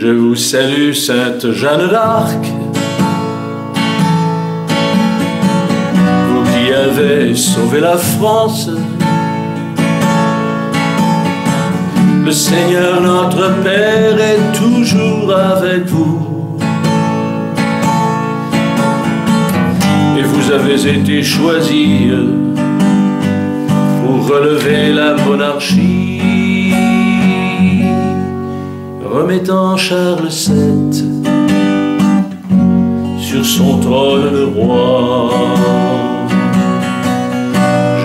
Je vous salue, Sainte Jeanne d'Arc, vous qui avez sauvé la France. Le Seigneur notre Père est toujours avec vous. Et vous avez été choisis pour relever la monarchie, remettant Charles VII sur son trône de roi.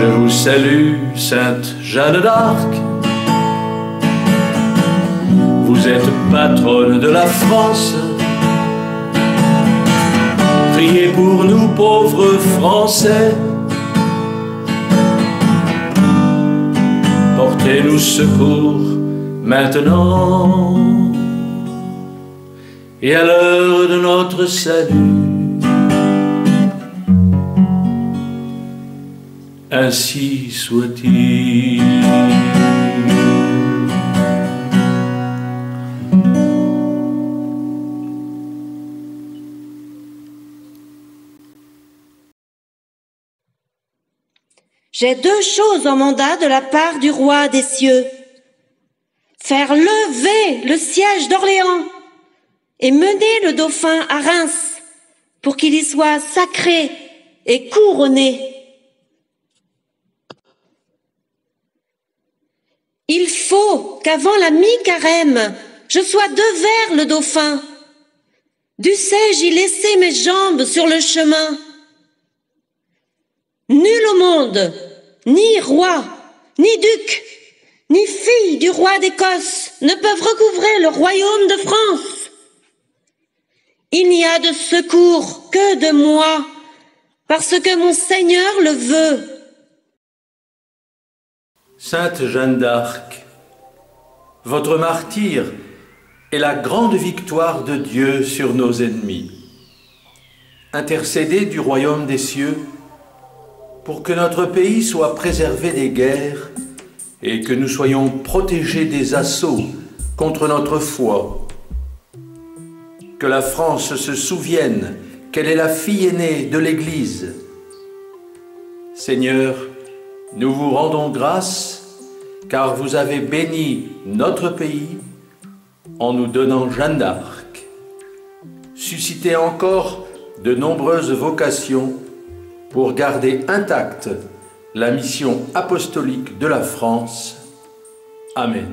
Je vous salue, Sainte Jeanne d'Arc, vous êtes patronne de la France. Priez pour nous pauvres Français, portez-nous secours maintenant et à l'heure de notre salut. Ainsi soit-il. J'ai deux choses en mandat de la part du roi des cieux. Faire lever le siège d'Orléans et mener le dauphin à Reims pour qu'il y soit sacré et couronné. Il faut qu'avant la mi-carême, je sois devers le dauphin. Dussé-je y laisser mes jambes sur le chemin? Nul au monde, ni roi, ni duc, ni fille du roi d'Écosse ne peuvent recouvrer le royaume de France. Il n'y a de secours que de moi, parce que mon Seigneur le veut. Sainte Jeanne d'Arc, votre martyre est la grande victoire de Dieu sur nos ennemis. Intercédez du royaume des cieux pour que notre pays soit préservé des guerres et que nous soyons protégés des assauts contre notre foi. Que la France se souvienne qu'elle est la fille aînée de l'Église. Seigneur, nous vous rendons grâce car vous avez béni notre pays en nous donnant Jeanne d'Arc. Suscitez encore de nombreuses vocations pour garder intacte la mission apostolique de la France. Amen.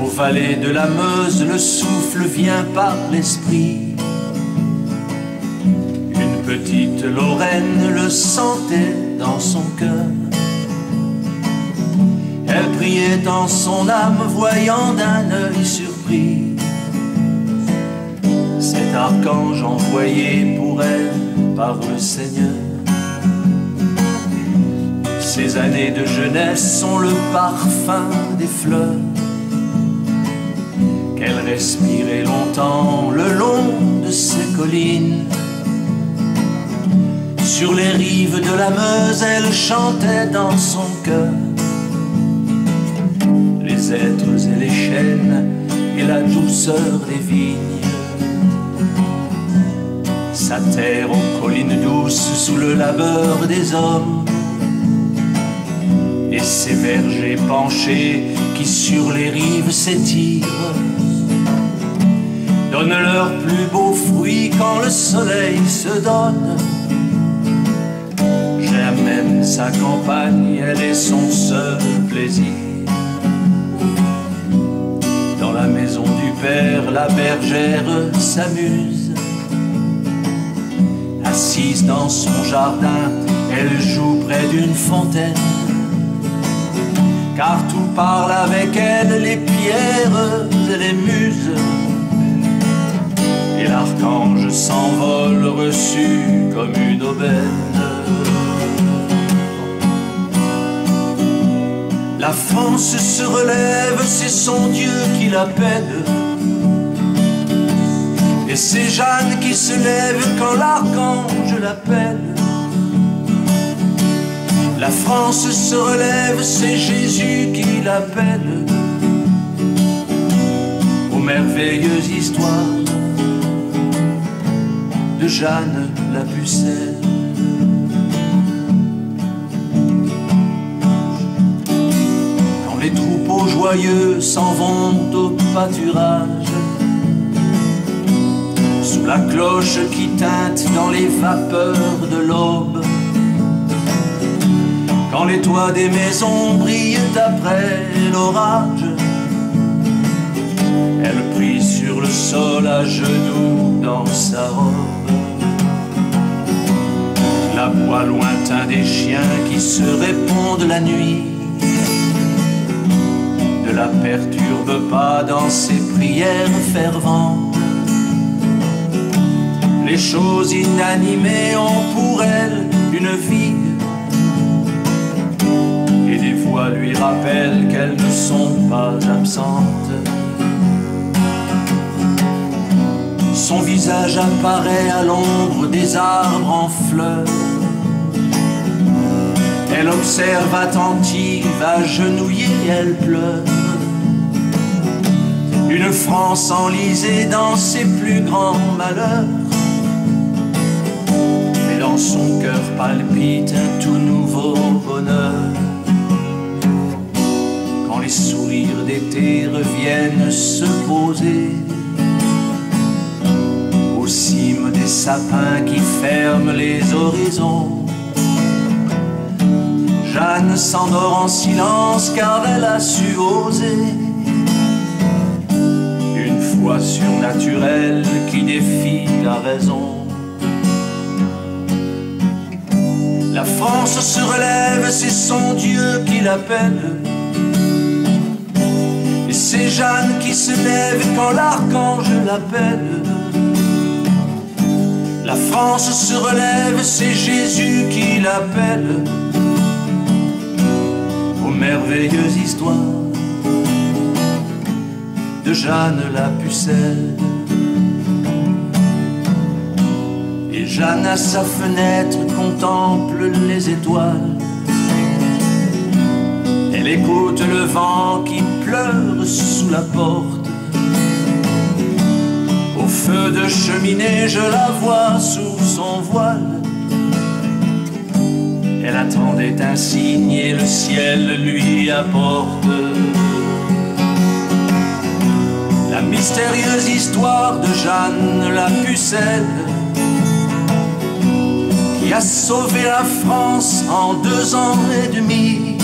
Aux vallées de la Meuse, le souffle vient par l'esprit. Petite Lorraine le sentait dans son cœur. Elle priait en son âme, voyant d'un œil surpris cet archange envoyé pour elle par le Seigneur. Ces années de jeunesse sont le parfum des fleurs qu'elle respirait longtemps le long de ces collines. Sur les rives de la Meuse, elle chantait dans son cœur les êtres et les chênes et la douceur des vignes. Sa terre aux collines douces sous le labeur des hommes, et ses vergers penchés qui sur les rives s'étirent donnent leurs plus beaux fruits quand le soleil se donne. J'aime sa campagne, elle est son seul plaisir. Dans la maison du Père, la bergère s'amuse. Assise dans son jardin, elle joue près d'une fontaine. Car tout parle avec elle, les pierres et les muses. Et l'archange s'envole reçu comme une aubaine. La France se relève, c'est son Dieu qui l'appelle. Et c'est Jeanne qui se lève quand l'archange l'appelle. La France se relève, c'est Jésus qui l'appelle. Aux merveilleuses histoires de Jeanne la Pucelle. Quand les troupeaux joyeux s'en vont au pâturage, sous la cloche qui teinte dans les vapeurs de l'aube, quand les toits des maisons brillent après l'orage, elle prie sur le sol à genoux dans sa robe. L'abois lointain des chiens qui se répondent la nuit ne la perturbe pas dans ses prières ferventes. Les choses inanimées ont pour elle une vie, et des voix lui rappellent qu'elles ne sont pas absentes. Son visage apparaît à l'ombre des arbres en fleurs. Elle observe attentive, agenouillée, elle pleure. Une France enlisée dans ses plus grands malheurs. Mais dans son cœur palpite un tout nouveau bonheur. Quand les sourires d'été reviennent se poser aux cimes des sapins qui ferment les horizons, Jeanne s'endort en silence car elle a su oser une foi surnaturelle qui défie la raison. La France se relève, c'est son Dieu qui l'appelle. Et c'est Jeanne qui se lève quand l'archange l'appelle. La France se relève, c'est Jésus qui l'appelle. Aux merveilleuses histoires de Jeanne la Pucelle. Et Jeanne à sa fenêtre contemple les étoiles. Elle écoute le vent qui pleure sous la porte. Au feu de cheminée, je la vois sous son voile. Elle attendait un signe et le ciel lui apporte la mystérieuse histoire de Jeanne la Pucelle, qui a sauvé la France en 2 ans et demi,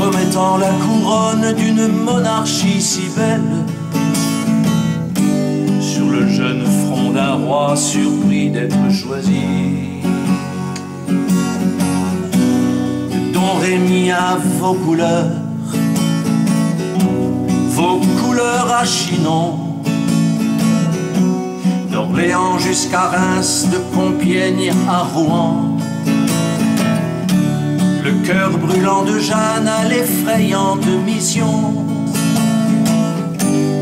remettant la couronne d'une monarchie si belle sur le jeune front d'un roi surpris d'être choisi. Don Rémy à vos couleurs à Chinon, d'Orléans jusqu'à Reims, de Compiègne à Rouen. Le cœur brûlant de Jeanne à l'effrayante mission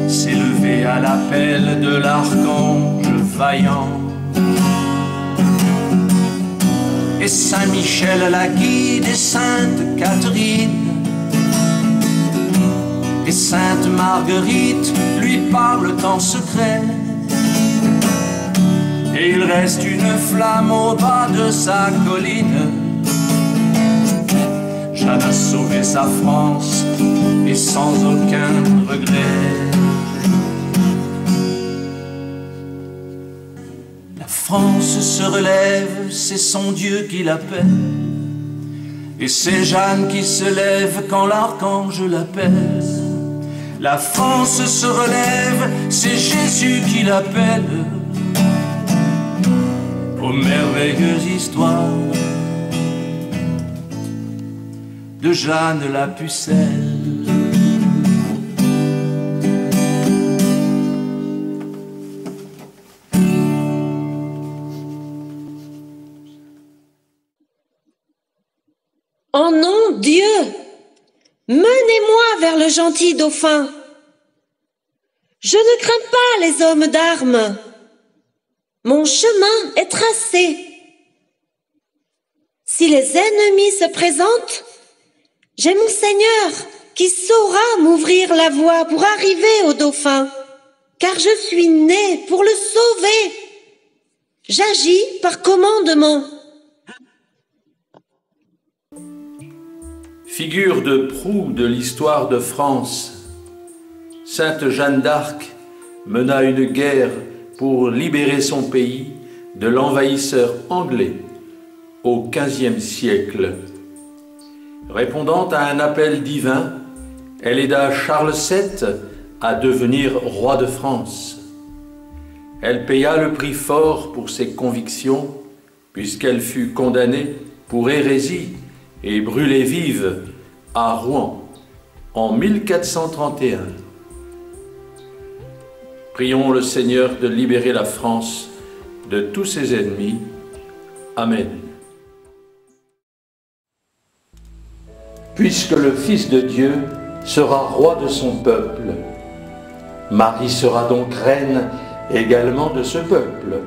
s'est levé à l'appel de l'archange vaillant. Et Saint-Michel la guide et Sainte Catherine et Sainte Marguerite lui parlent en secret. Et il reste une flamme au bas de sa colline. Jeanne a sauvé sa France et sans aucun regret. La France se relève, c'est son Dieu qui l'appelle. Et c'est Jeanne qui se lève quand l'archange l'appelle. La France se relève, c'est Jésus qui l'appelle. Aux merveilleuses histoires de Jeanne la Pucelle. En nom Dieu, menez-moi vers le gentil dauphin. Je ne crains pas les hommes d'armes. Mon chemin est tracé. Si les ennemis se présentent, j'ai mon Seigneur qui saura m'ouvrir la voie pour arriver au dauphin, car je suis né pour le sauver. J'agis par commandement. Figure de proue de l'histoire de France, Sainte Jeanne d'Arc mena une guerre pour libérer son pays de l'envahisseur anglais au XVe siècle. Répondant à un appel divin, elle aida Charles VII à devenir roi de France. Elle paya le prix fort pour ses convictions, puisqu'elle fut condamnée pour hérésie et brûlée vive à Rouen en 1431. Prions le Seigneur de libérer la France de tous ses ennemis. Amen. Puisque le Fils de Dieu sera roi de son peuple, Marie sera donc reine également de ce peuple,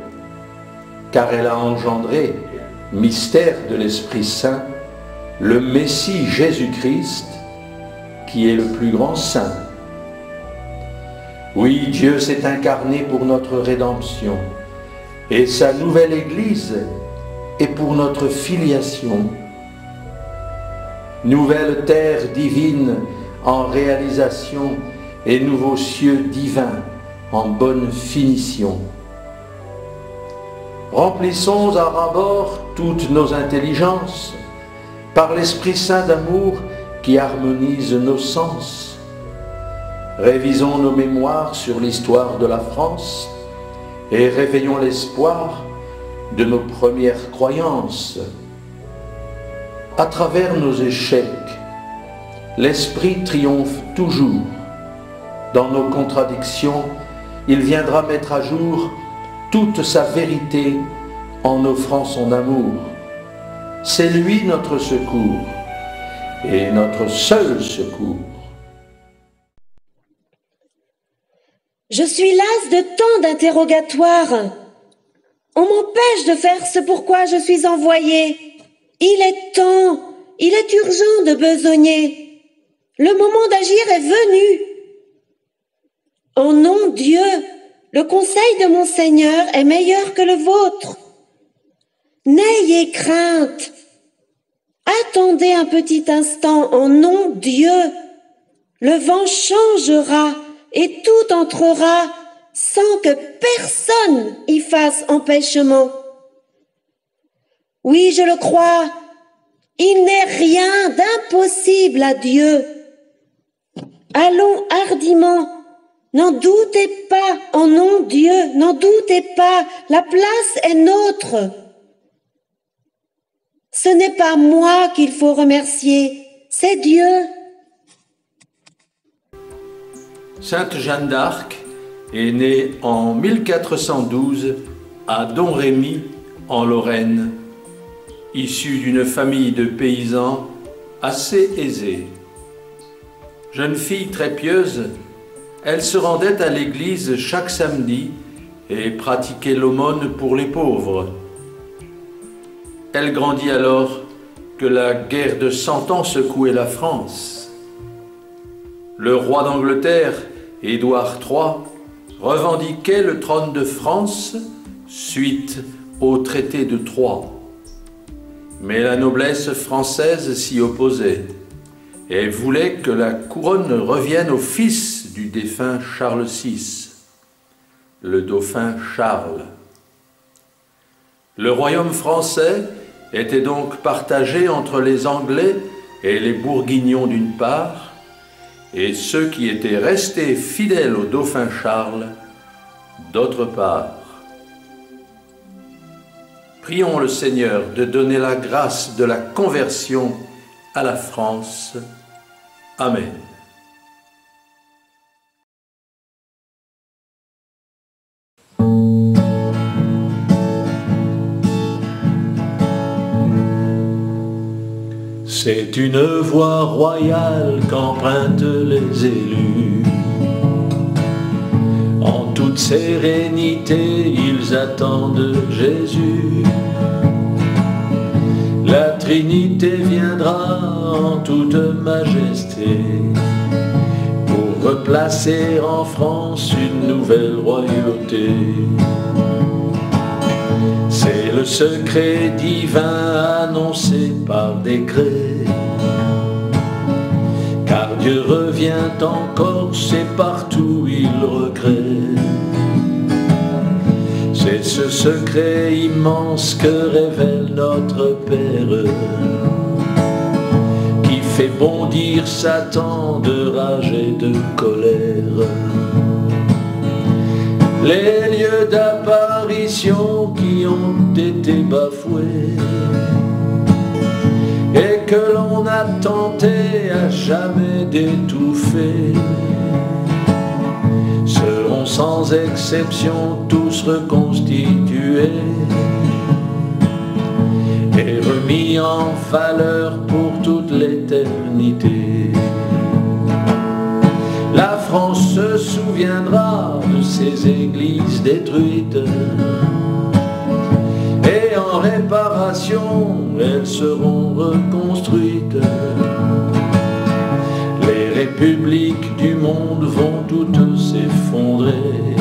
car elle a engendré, mystère de l'Esprit Saint, le Messie Jésus-Christ, qui est le plus grand saint. Oui, Dieu s'est incarné pour notre rédemption, et sa nouvelle Église est pour notre filiation. Nouvelle terre divine en réalisation et nouveaux cieux divins en bonne finition. Remplissons à ras-bord toutes nos intelligences par l'Esprit Saint d'amour qui harmonise nos sens. Révisons nos mémoires sur l'histoire de la France et réveillons l'espoir de nos premières croyances. À travers nos échecs, l'Esprit triomphe toujours. Dans nos contradictions, il viendra mettre à jour toute sa vérité en offrant son amour. C'est lui notre secours et notre seul secours. Je suis lasse de tant d'interrogatoires. On m'empêche de faire ce pourquoi je suis envoyée. Il est temps, il est urgent de besogner. Le moment d'agir est venu. En nom Dieu, le conseil de mon Seigneur est meilleur que le vôtre. N'ayez crainte. Attendez un petit instant, en nom Dieu. Le vent changera et tout entrera sans que personne y fasse empêchement. Oui, je le crois, il n'est rien d'impossible à Dieu. Allons hardiment, n'en doutez pas, en nom Dieu, n'en doutez pas, la place est nôtre. Ce n'est pas moi qu'il faut remercier, c'est Dieu. Sainte Jeanne d'Arc est née en 1412 à Domrémy, en Lorraine, issue d'une famille de paysans assez aisée. Jeune fille très pieuse, elle se rendait à l'église chaque samedi et pratiquait l'aumône pour les pauvres. Elle grandit alors que la guerre de 100 ans secouait la France. Le roi d'Angleterre, Édouard III, revendiquait le trône de France suite au traité de Troyes. Mais la noblesse française s'y opposait et voulait que la couronne revienne au fils du défunt Charles VI, le dauphin Charles. Le royaume français était donc partagé entre les Anglais et les Bourguignons d'une part, et ceux qui étaient restés fidèles au dauphin Charles d'autre part. Prions le Seigneur de donner la grâce de la conversion à la France. Amen. C'est une voie royale qu'empruntent les élus toute sérénité, ils attendent Jésus. La Trinité viendra en toute majesté pour replacer en France une nouvelle royauté. C'est le secret divin annoncé par décret, car Dieu revient encore, c'est partout il recrée. C'est ce secret immense que révèle notre Père, qui fait bondir Satan de rage et de colère. Les lieux d'apparition qui ont été bafoués et que l'on a tenté à jamais d'étouffer seront sans exception tous reconstitués et remis en valeur pour toute l'éternité. La France se souviendra de ces églises détruites et en réparation elles seront reconstruites. Les républiques du monde vont toutes s'effondrer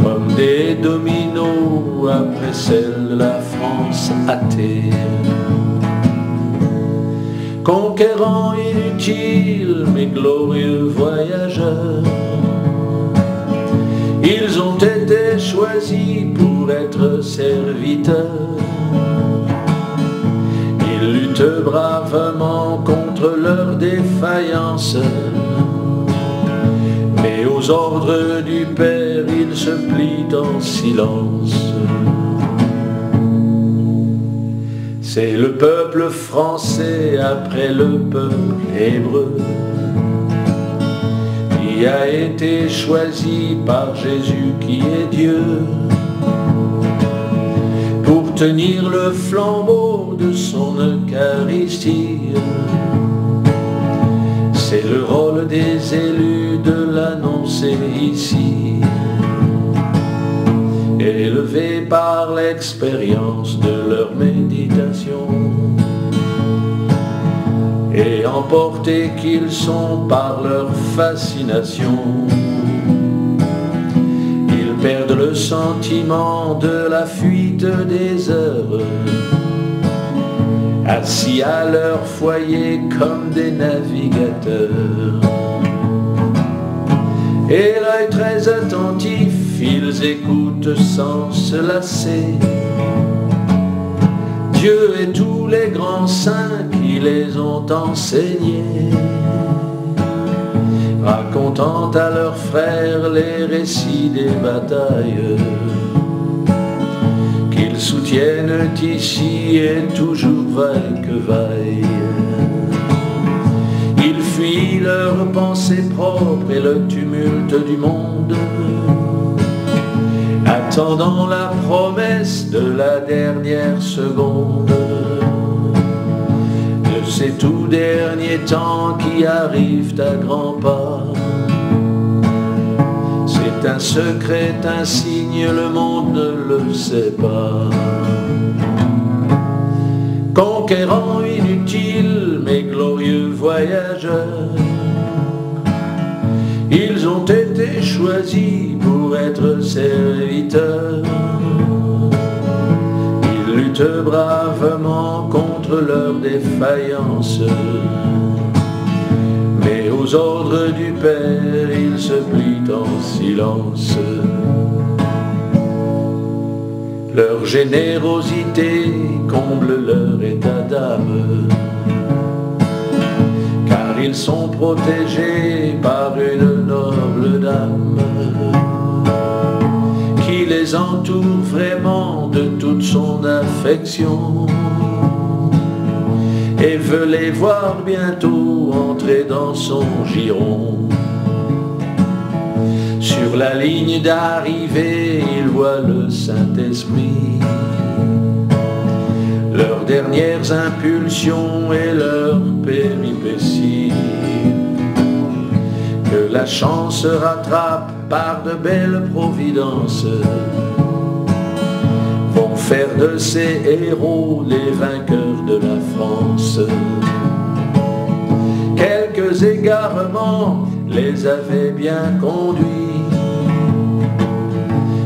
comme des dominos après celle de la France athée. Conquérants inutiles, mais glorieux voyageurs, ils ont été choisis pour être serviteurs. Ils luttent bravement contre leurs défaillances, mais aux ordres du Père, ils se plient en silence. C'est le peuple français après le peuple hébreu qui a été choisi par Jésus qui est Dieu pour tenir le flambeau de son Eucharistie. C'est le rôle des élus de l'annoncer ici, élevés par l'expérience de leur méditation et emportés qu'ils sont par leur fascination. Ils perdent le sentiment de la fuite des heures, assis à leur foyer comme des navigateurs. Et l'œil très attentif, ils écoutent sans se lasser Dieu et tous les grands saints qui les ont enseignés, racontant à leurs frères les récits des batailles qu'ils soutiennent ici et toujours vaille que vaille. Ils fuient leurs pensées propres et le tumulte du monde, attendant la promesse de la dernière seconde, de ces tout derniers temps qui arrivent à grands pas. C'est un secret, un signe, le monde ne le sait pas. Conquérants inutiles, mais glorieux voyageurs, ils ont été choisis pour être serviteurs. Ils luttent bravement contre leurs défaillances, mais aux ordres du Père, ils se plient en silence. Leur générosité comble leur état d'âme, car ils sont protégés par une noble dame qui les entoure vraiment de toute son affection et veut les voir bientôt entrer dans son giron. Sur la ligne d'arrivée, ils voient le Saint-Esprit, leurs dernières impulsions et leurs péripéties, que la chance rattrape par de belles providences, vont faire de ces héros les vainqueurs de la France. Quelques égarements les avaient bien conduits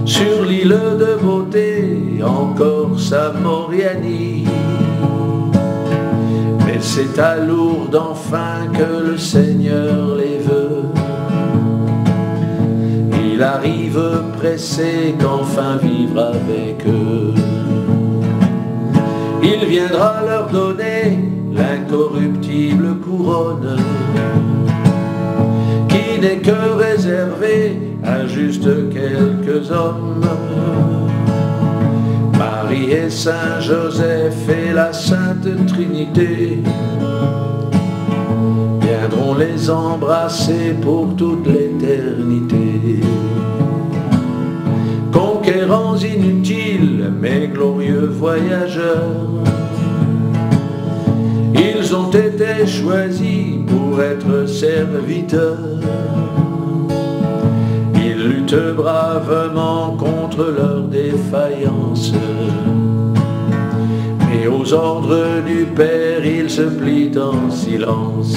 sur l'île de beauté, encore sa Moriani. Mais c'est à Lourdes enfin que le Seigneur les veut. Il arrive pressé qu'enfin vivre avec eux. Il viendra leur donner l'incorruptible couronne, qui n'est que réservée à juste quelques hommes. Marie et Saint Joseph et la Sainte Trinité viendront les embrasser pour toute l'éternité. Conquérants inutiles mais glorieux voyageurs, ils ont été choisis pour être serviteurs. Ils luttent bravement contre leurs défaillances, mais aux ordres du Père, ils se plient en silence.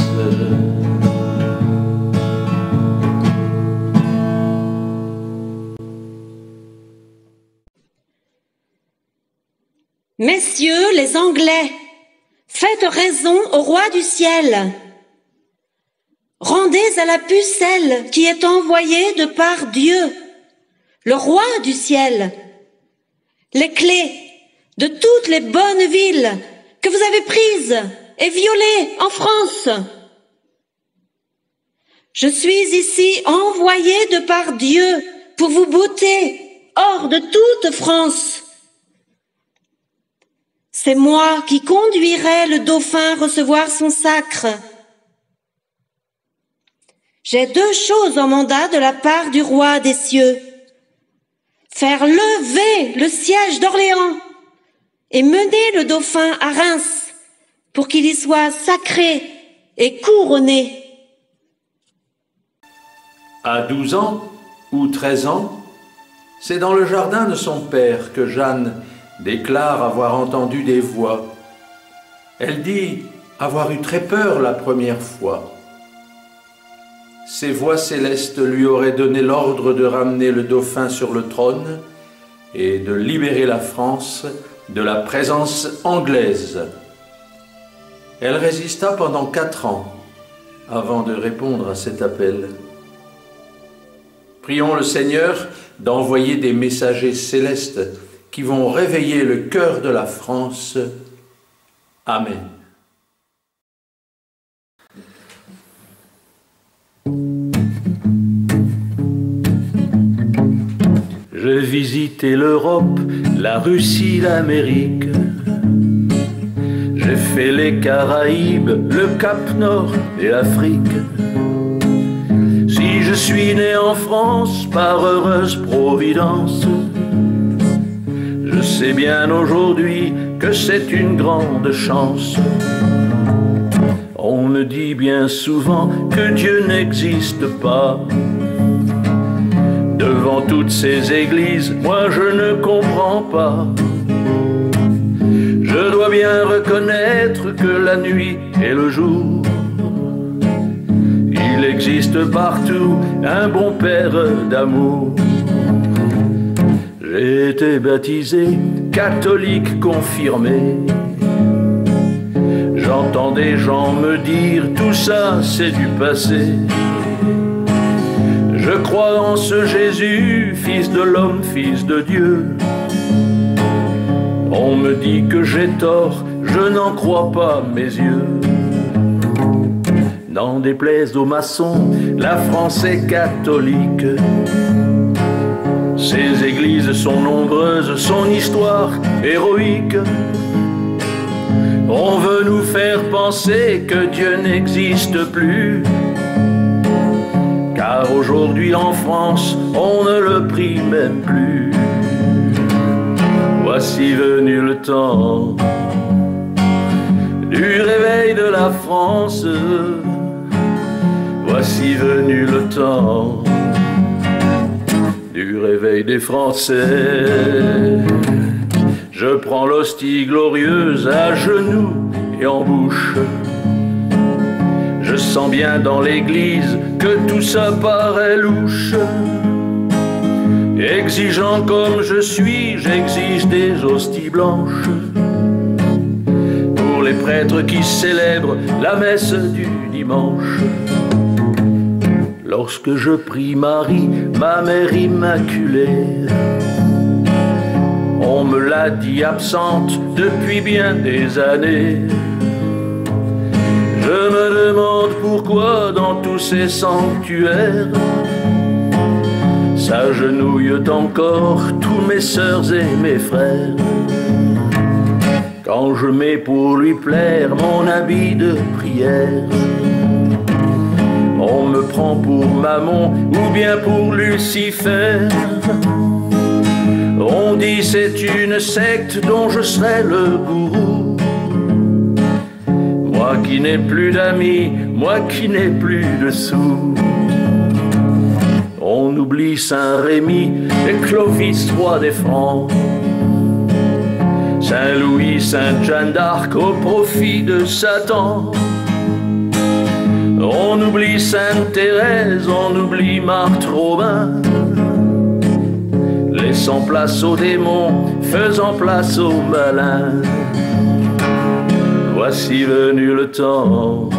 Messieurs les Anglais, faites raison au roi du ciel. Rendez à la pucelle qui est envoyée de par Dieu, le roi du ciel, les clés de toutes les bonnes villes que vous avez prises et violées en France. Je suis ici envoyé de par Dieu pour vous bouter hors de toute France. C'est moi qui conduirai le dauphin recevoir son sacre. J'ai deux choses en mandat de la part du roi des cieux: faire lever le siège d'Orléans et mener le dauphin à Reims pour qu'il y soit sacré et couronné. À 12 ans ou 13 ans, c'est dans le jardin de son père que Jeanne déclare avoir entendu des voix. Elle dit avoir eu très peur la première fois. Ces voix célestes lui auraient donné l'ordre de ramener le dauphin sur le trône et de libérer la France de la présence anglaise. Elle résista pendant 4 ans avant de répondre à cet appel. Prions le Seigneur d'envoyer des messagers célestes qui vont réveiller le cœur de la France. Amen. J'ai visité l'Europe, la Russie, l'Amérique. J'ai fait les Caraïbes, le Cap Nord et l'Afrique. Si je suis né en France par heureuse providence, je sais bien aujourd'hui que c'est une grande chance. On me dit bien souvent que Dieu n'existe pas. Devant toutes ces églises, moi je ne comprends pas. Je dois bien reconnaître que la nuit et le jour, il existe partout un bon père d'amour. J'ai été baptisé, catholique confirmé. J'entends des gens me dire tout ça c'est du passé. Je crois en ce Jésus, fils de l'homme, fils de Dieu. On me dit que j'ai tort, je n'en crois pas mes yeux. N'en déplaise aux maçons, la France est catholique. Ses églises sont nombreuses, son histoire héroïque. On veut nous faire penser que Dieu n'existe plus, car aujourd'hui en France, on ne le prie même plus. Voici venu le temps du réveil de la France. Voici venu le temps du réveil des Français. Je prends l'hostie glorieuse à genoux et en bouche. Je sens bien dans l'église que tout ça paraît louche. Exigeant comme je suis, j'exige des hosties blanches pour les prêtres qui célèbrent la messe du dimanche. Lorsque je prie Marie, ma mère immaculée, on me l'a dit absente depuis bien des années. Je me demande pourquoi dans tous ces sanctuaires s'agenouillent encore tous mes sœurs et mes frères. Quand je mets pour lui plaire mon habit de prière, on me prend pour Mammon ou bien pour Lucifer. On dit c'est une secte dont je serai le gourou. Moi qui n'ai plus d'amis, moi qui n'ai plus de sous. On oublie Saint-Rémy et Clovis, roi des Francs, Saint-Louis, Sainte Jeanne d'Arc au profit de Satan. On oublie Sainte Thérèse, on oublie Marthe Robin, laissant place aux démons, faisant place aux malins. Voici venu le temps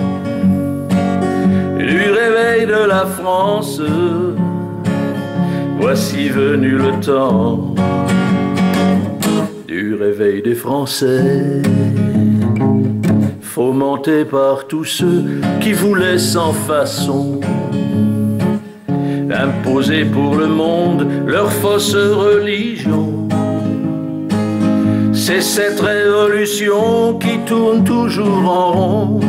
du réveil de la France. Voici venu le temps du réveil des Français, fomenté par tous ceux qui voulaient sans façon imposer pour le monde leur fausse religion. C'est cette révolution qui tourne toujours en rond,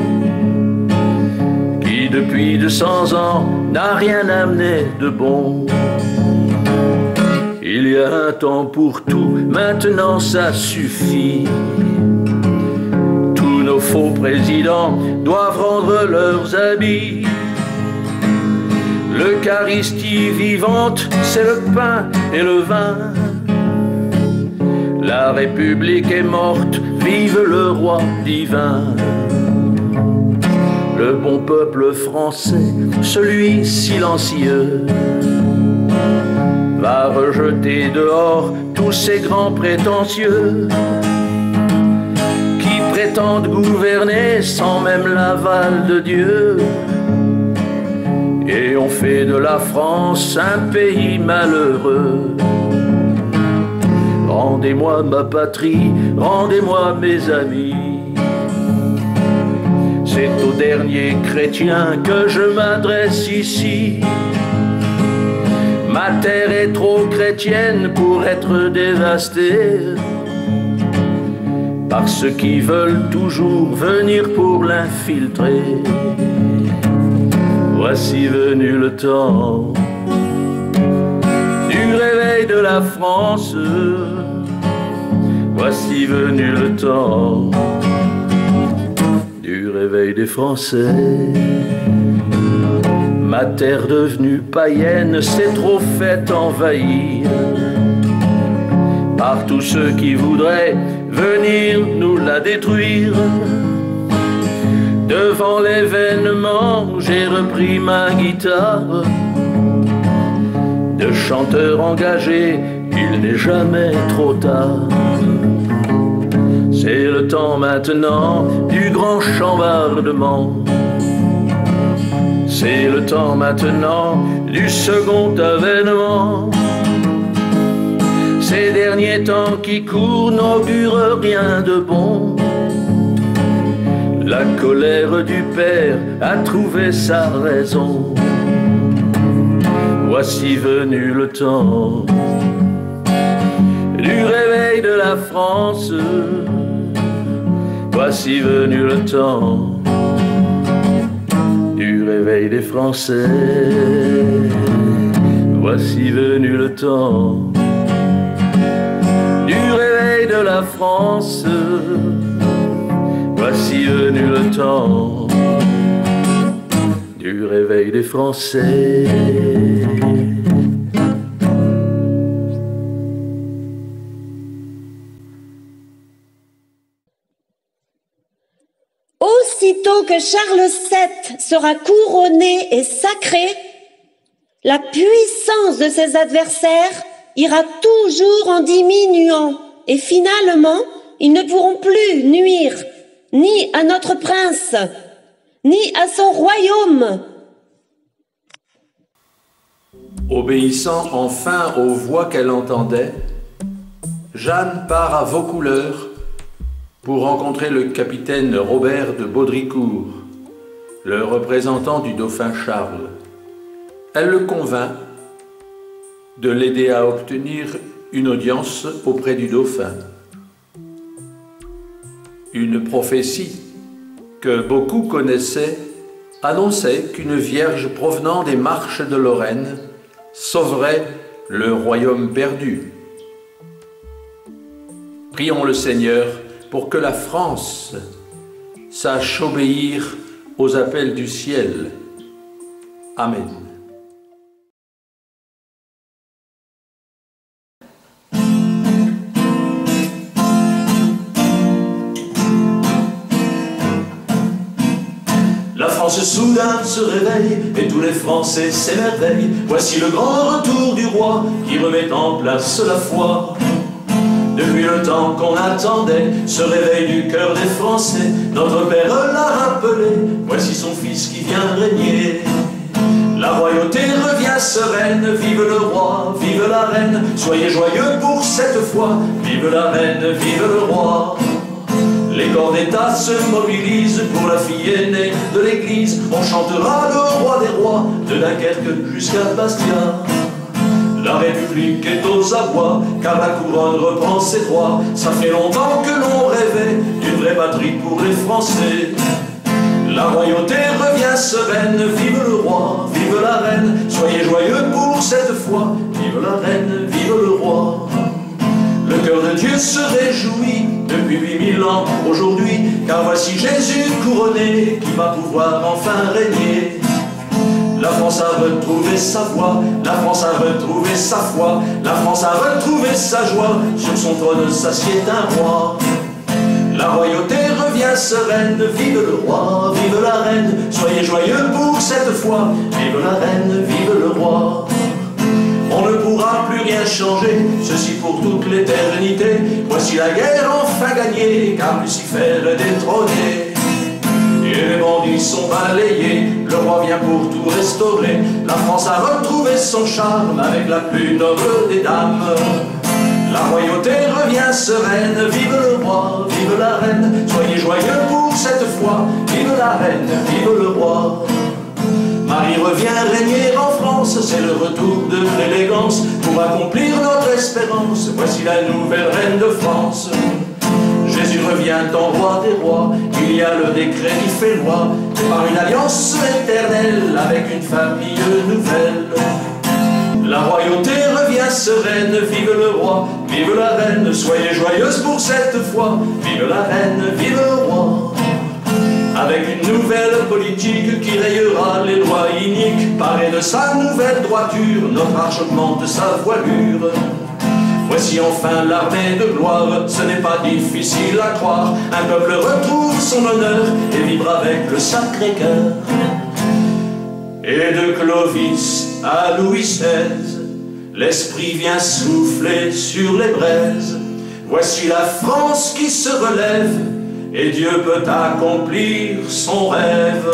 qui depuis 200 ans n'a rien amené de bon. Il y a un temps pour tout, maintenant ça suffit. Tous nos faux présidents doivent rendre leurs habits. L'Eucharistie vivante, c'est le pain et le vin. La République est morte, vive le roi divin. Le bon peuple français, celui silencieux, va rejeter dehors tous ces grands prétentieux qui prétendent gouverner sans même l'aval de Dieu. Et on fait de la France un pays malheureux. Rendez-moi ma patrie, rendez-moi mes amis. C'est aux derniers chrétiens que je m'adresse ici. Ma terre est trop chrétienne pour être dévastée par ceux qui veulent toujours venir pour l'infiltrer. Voici venu le temps du réveil de la France. Voici venu le temps du réveil des Français. Ma terre devenue païenne s'est trop faite envahir par tous ceux qui voudraient venir nous la détruire. Devant l'événement, j'ai repris ma guitare. De chanteur engagé, il n'est jamais trop tard. C'est le temps maintenant du grand chambardement. C'est le temps maintenant du second avènement. Ces derniers temps qui courent n'augurent rien de bon. La colère du Père a trouvé sa raison. Voici venu le temps du réveil de la France. Voici venu le temps du réveil des Français. Voici venu le temps du réveil de la France. Voici venu le temps du réveil l'oreille des Français. Aussitôt que Charles VII sera couronné et sacré, la puissance de ses adversaires ira toujours en diminuant et finalement, ils ne pourront plus nuire ni à notre prince, ni à son royaume. Obéissant enfin aux voix qu'elle entendait, Jeanne part à Vaucouleurs pour rencontrer le capitaine Robert de Baudricourt, le représentant du dauphin Charles. Elle le convainc de l'aider à obtenir une audience auprès du dauphin. Une prophétie que beaucoup connaissaient annonçait qu'une vierge provenant des marches de Lorraine sauverait le royaume perdu. Prions le Seigneur pour que la France sache obéir aux appels du ciel. Amen. La France soudain se réveille et tous les Français s'émerveillent. Voici le grand retour du roi qui remet en place la foi. Depuis le temps qu'on attendait ce réveil du cœur des Français, notre père l'a rappelé, voici son fils qui vient régner. La royauté revient sereine, vive le roi, vive la reine, soyez joyeux pour cette fois, vive la reine, vive le roi. Les corps d'État se mobilisent pour la fille aînée de l'église, on chantera le roi des rois, de Dunkerque jusqu'à Bastia. La République est aux abois, car la couronne reprend ses droits. Ça fait longtemps que l'on rêvait d'une vraie patrie pour les Français. La royauté revient sereine, vive le roi, vive la reine, soyez joyeux pour cette fois, vive la reine, vive le roi. Le cœur de Dieu se réjouit depuis 8000 ans aujourd'hui, car voici Jésus couronné qui va pouvoir enfin régner. La France a retrouvé sa voix, la France a retrouvé sa foi, la France a retrouvé sa joie, sur son trône s'assied un roi. La royauté revient sereine, vive le roi, vive la reine, soyez joyeux pour cette fois, vive la reine, vive le roi. On ne pourra plus rien changer, ceci pour toute l'éternité, voici la guerre enfin gagnée, car Lucifer est détrôné. Et les bandits sont balayés, le roi vient pour tout restaurer. La France a retrouvé son charme avec la plus noble des dames. La royauté revient sereine, vive le roi, vive la reine, soyez joyeux pour cette fois, vive la reine, vive le roi. Marie revient régner en France, c'est le retour de l'élégance, pour accomplir notre espérance, voici la nouvelle reine de France. Jésus revient en roi des rois, il y a le décret qui fait loi, par une alliance éternelle avec une famille nouvelle. La royauté revient sereine, vive le roi, vive la reine, soyez joyeuse pour cette fois, vive la reine, vive le roi. Avec une nouvelle politique qui rayera les lois iniques, paré de sa nouvelle droiture, notre arche augmente sa voilure. Voici enfin l'armée de gloire, ce n'est pas difficile à croire, un peuple retrouve son honneur et vibre avec le Sacré-Cœur. Et de Clovis à Louis XVI, l'esprit vient souffler sur les braises. Voici la France qui se relève, et Dieu peut accomplir son rêve.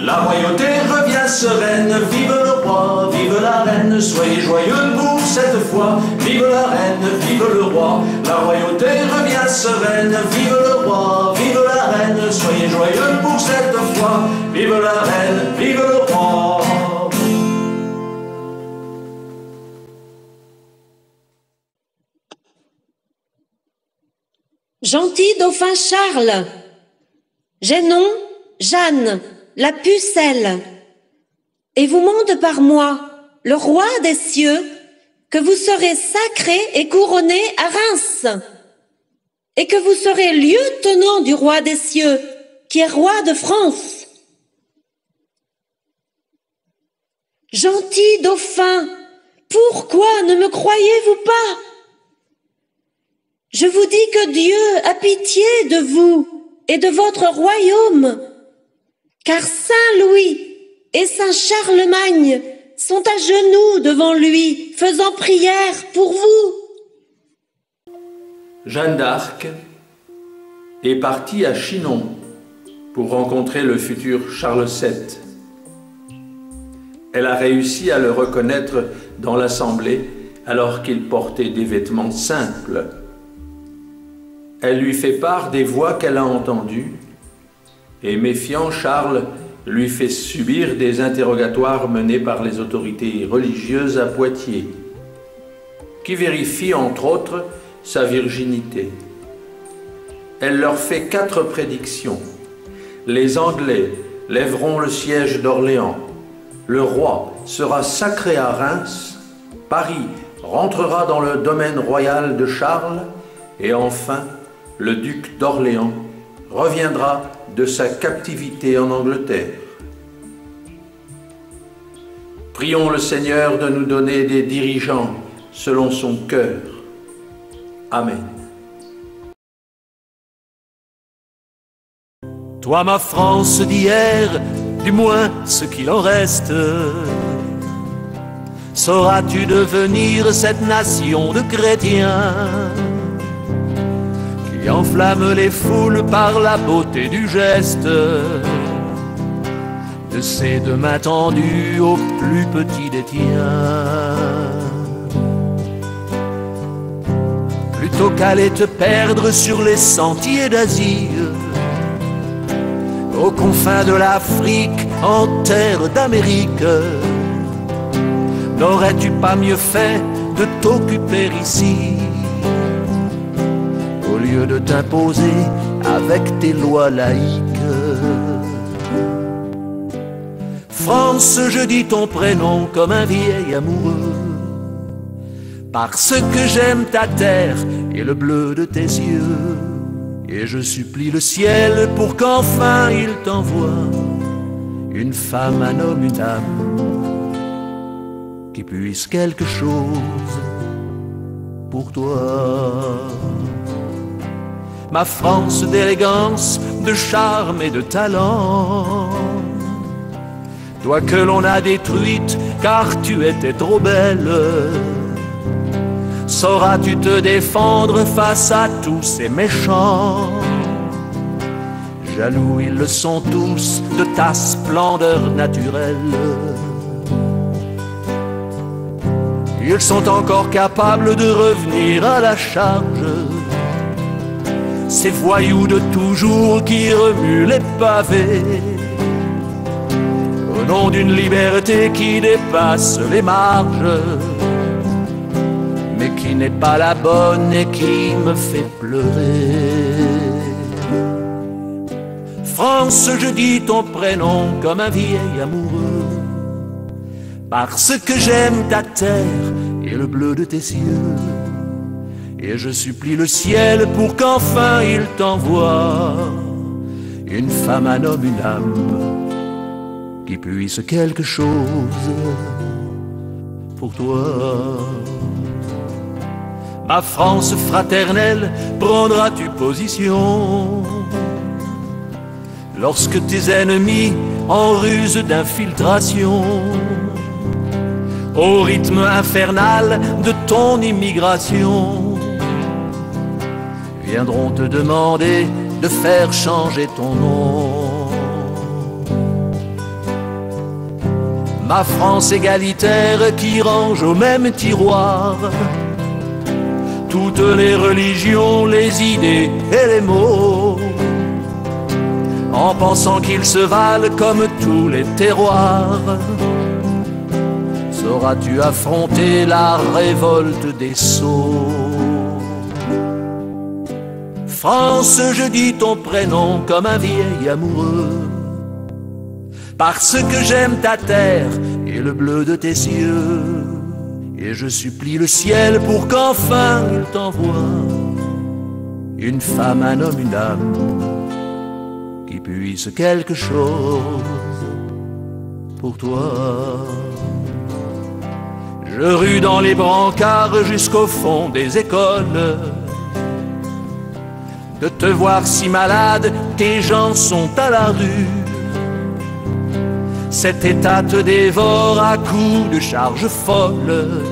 La royauté revient sereine, vive le roi, vive la reine, soyez joyeux pour cette fois, vive la reine, vive le roi. La royauté revient sereine, vive le roi, vive la reine, soyez joyeux pour cette fois, vive la reine, vive le roi. Gentil dauphin Charles, j'ai nom Jeanne, la pucelle, et vous mande par moi, le roi des cieux, que vous serez sacré et couronné à Reims, et que vous serez lieutenant du roi des cieux, qui est roi de France. Gentil dauphin, pourquoi ne me croyez-vous pas? Je vous dis que Dieu a pitié de vous et de votre royaume, car Saint-Louis et Saint-Charlemagne sont à genoux devant lui, faisant prière pour vous. Jeanne d'Arc est partie à Chinon pour rencontrer le futur Charles VII. Elle a réussi à le reconnaître dans l'assemblée alors qu'il portait des vêtements simples. Elle lui fait part des voix qu'elle a entendues et, méfiant, Charles lui fait subir des interrogatoires menés par les autorités religieuses à Poitiers, qui vérifient entre autres sa virginité. Elle leur fait 4 prédictions. Les Anglais lèveront le siège d'Orléans, le roi sera sacré à Reims, Paris rentrera dans le domaine royal de Charles, et enfin, le duc d'Orléans reviendra de sa captivité en Angleterre. Prions le Seigneur de nous donner des dirigeants selon son cœur. Amen. Toi, ma France d'hier, du moins ce qu'il en reste, sauras-tu devenir cette nation de chrétiens qui enflamme les foules par la beauté du geste de ses 2 mains tendues au plus petit des tiens? Plutôt qu'aller te perdre sur les sentiers d'Asie, aux confins de l'Afrique, en terre d'Amérique, n'aurais-tu pas mieux fait de t'occuper ici, au lieu de t'imposer avec tes lois laïques? France, je dis ton prénom comme un vieil amoureux, parce que j'aime ta terre et le bleu de tes yeux. Et je supplie le ciel pour qu'enfin il t'envoie une femme, un homme, une âme qui puisse quelque chose pour toi. Ma France d'élégance, de charme et de talent, toi que l'on a détruite car tu étais trop belle, sauras-tu te défendre face à tous ces méchants? Jaloux ils le sont tous de ta splendeur naturelle. Ils sont encore capables de revenir à la charge, ces voyous de toujours qui remuent les pavés, au nom d'une liberté qui dépasse les marges, mais qui n'est pas la bonne et qui me fait pleurer. France, je dis ton prénom comme un vieil amoureux, parce que j'aime ta terre et le bleu de tes yeux. Et je supplie le ciel pour qu'enfin il t'envoie une femme, un homme, une âme qui puisse quelque chose pour toi. Ma France fraternelle, prendras-tu position lorsque tes ennemis, en ruse d'infiltration, au rythme infernal de ton immigration, viendront te demander de faire changer ton nom? Ma France égalitaire qui range au même tiroir toutes les religions, les idées et les mots, en pensant qu'ils se valent comme tous les terroirs, sauras-tu affronter la révolte des sots? France, je dis ton prénom comme un vieil amoureux, parce que j'aime ta terre et le bleu de tes yeux. Et je supplie le ciel pour qu'enfin il t'envoie une femme, un homme, une âme qui puisse quelque chose pour toi. Je rue dans les brancards jusqu'au fond des écoles. De te voir si malade, tes gens sont à la rue. Cet état te dévore à coups de charges folles.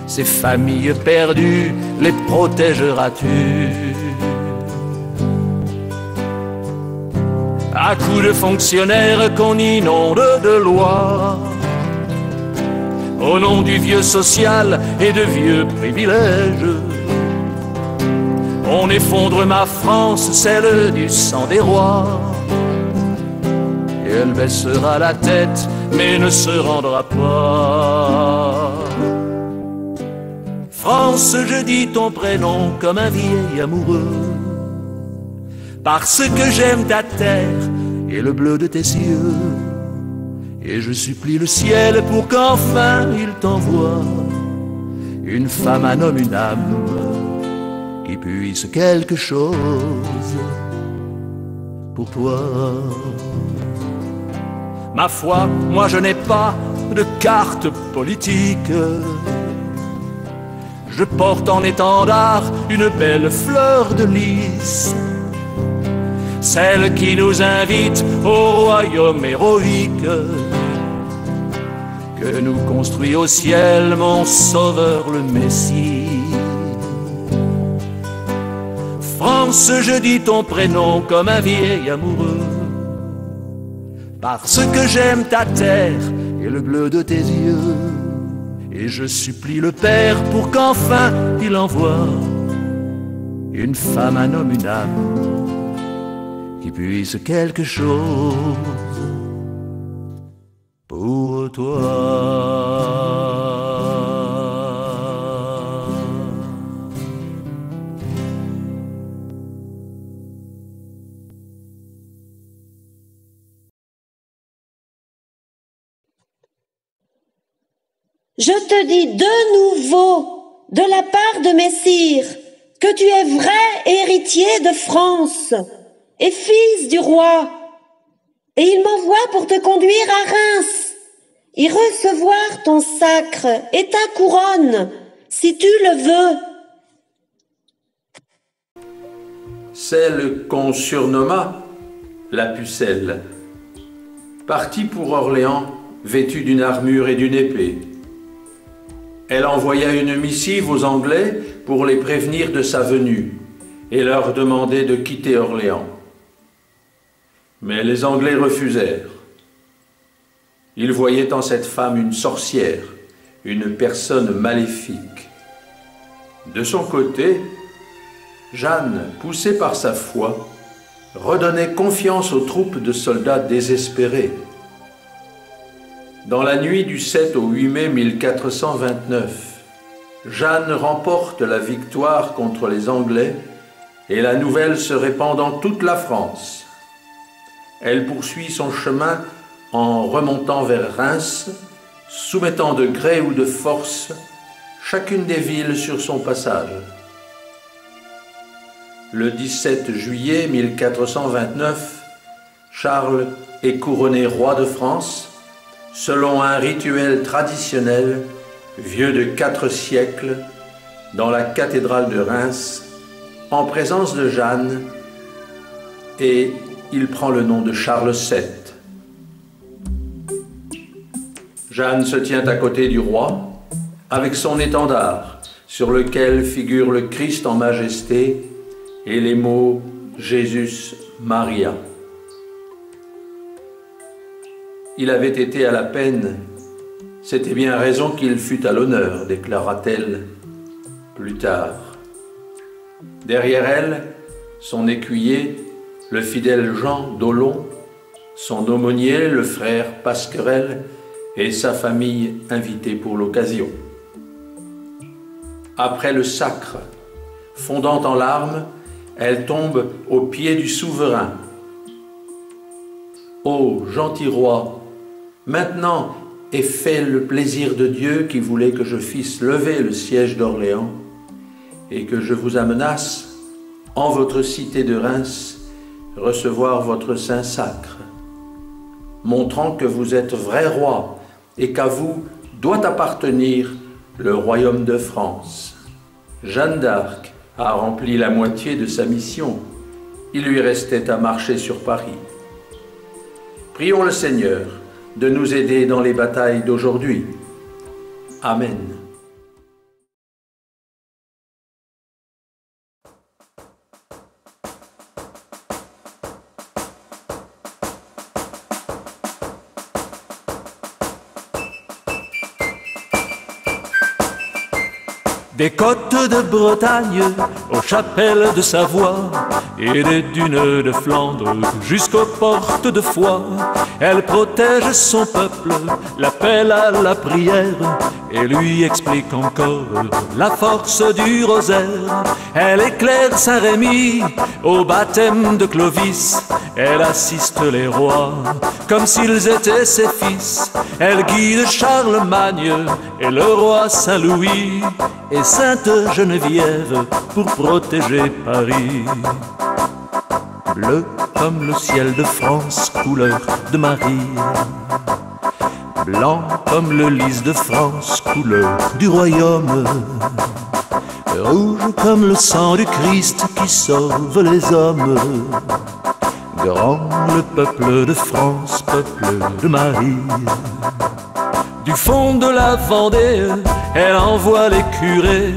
Ces familles perdues, les protégeras-tu? À coups de fonctionnaires qu'on inonde de lois, au nom du vieux social et de vieux privilèges, on effondre ma France, celle du sang des rois. Et elle baissera la tête, mais ne se rendra pas. France, je dis ton prénom comme un vieil amoureux, parce que j'aime ta terre et le bleu de tes yeux. Et je supplie le ciel pour qu'enfin il t'envoie une femme, un homme, une âme qui puisse quelque chose pour toi. Ma foi, moi je n'ai pas de carte politique. Je porte en étendard une belle fleur de lys, celle qui nous invite au royaume héroïque que nous construit au ciel mon sauveur le Messie. France, je dis ton prénom comme un vieil amoureux, parce que j'aime ta terre et le bleu de tes yeux. Et je supplie le Père pour qu'enfin il envoie une femme, un homme, une âme qui puisse quelque chose pour toi. Je te dis de nouveau, de la part de Messire, que tu es vrai héritier de France et fils du roi. Et il m'envoie pour te conduire à Reims, y recevoir ton sacre et ta couronne, si tu le veux. Celle qu'on surnomma la Pucelle, partit pour Orléans, vêtue d'une armure et d'une épée. Elle envoya une missive aux Anglais pour les prévenir de sa venue et leur demander de quitter Orléans. Mais les Anglais refusèrent. Ils voyaient en cette femme une sorcière, une personne maléfique. De son côté, Jeanne, poussée par sa foi, redonnait confiance aux troupes de soldats désespérés. Dans la nuit du 7 au 8 mai 1429, Jeanne remporte la victoire contre les Anglais et la nouvelle se répand dans toute la France. Elle poursuit son chemin en remontant vers Reims, soumettant de gré ou de force chacune des villes sur son passage. Le 17 juillet 1429, Charles est couronné roi de France selon un rituel traditionnel vieux de 4 siècles dans la cathédrale de Reims en présence de Jeanne, et il prend le nom de Charles VII. Jeanne se tient à côté du roi avec son étendard sur lequel figure le Christ en majesté et les mots Jésus Maria. Il avait été à la peine, c'était bien raison qu'il fût à l'honneur, déclara-t-elle plus tard. Derrière elle, son écuyer, le fidèle Jean d'Aulon, son aumônier, le frère Pasquerel, et sa famille invitée pour l'occasion. Après le sacre, fondant en larmes, elle tombe aux pieds du souverain. Ô gentil roi, maintenant est fait le plaisir de Dieu qui voulait que je fisse lever le siège d'Orléans et que je vous amenasse, en votre cité de Reims, recevoir votre saint sacre, montrant que vous êtes vrai roi et qu'à vous doit appartenir le royaume de France. Jeanne d'Arc a rempli la moitié de sa mission. Il lui restait à marcher sur Paris. Prions le Seigneur de nous aider dans les batailles d'aujourd'hui. Amen. Des côtes de Bretagne aux chapelles de Savoie et des dunes de Flandre jusqu'aux portes de Foix, elle protège son peuple, l'appelle à la prière et lui explique encore la force du rosaire. Elle éclaire Saint-Rémy au baptême de Clovis, elle assiste les rois comme s'ils étaient ses fils. Elle guide Charlemagne et le roi Saint-Louis et Sainte Geneviève pour protéger Paris. Bleu comme le ciel de France, couleur de Marie. Blanc comme le lys de France, couleur du royaume. Rouge comme le sang du Christ qui sauve les hommes. Grand le peuple de France, peuple de Marie. Du fond de la Vendée, elle envoie les curés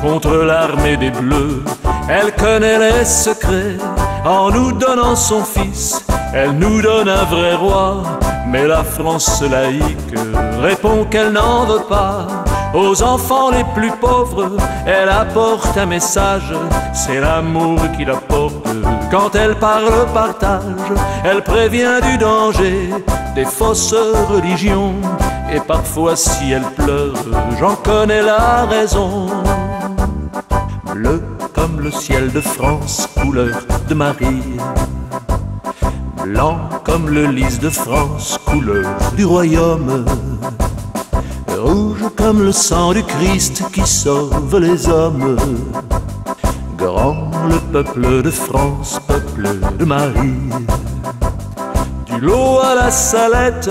contre l'armée des Bleus. Elle connaît les secrets en nous donnant son fils. Elle nous donne un vrai roi, mais la France laïque répond qu'elle n'en veut pas. Aux enfants les plus pauvres, elle apporte un message, c'est l'amour qui la porte. Quand elle parle partage, elle prévient du danger des fausses religions. Et parfois si elle pleure, j'en connais la raison. Bleu comme le ciel de France, couleur de Marie. Blanc comme le lys de France, couleur du royaume. Rouge comme le sang du Christ qui sauve les hommes. Grand le peuple de France, peuple de Marie. Du Lot à la Salette,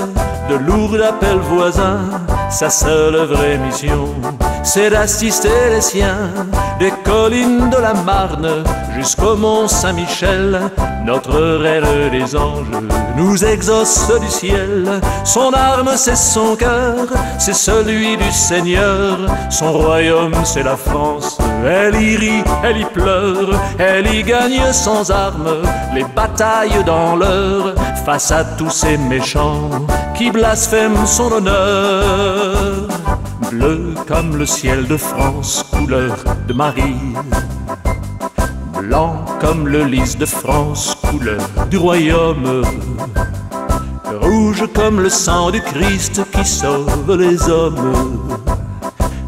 de Lourdes à Pelvoisin, sa seule vraie mission, c'est d'assister les siens. Des collines de la Marne jusqu'au mont Saint-Michel, notre reine des anges nous exauce du ciel. Son arme c'est son cœur, c'est celui du Seigneur. Son royaume c'est la France, elle y rit, elle y pleure. Elle y gagne sans armes les batailles dans l'heure, face à tous ces méchants qui blasphèment son honneur. Bleu comme le ciel de France, couleur de Marie. Blanc comme le lys de France, couleur du royaume. Rouge comme le sang du Christ qui sauve les hommes.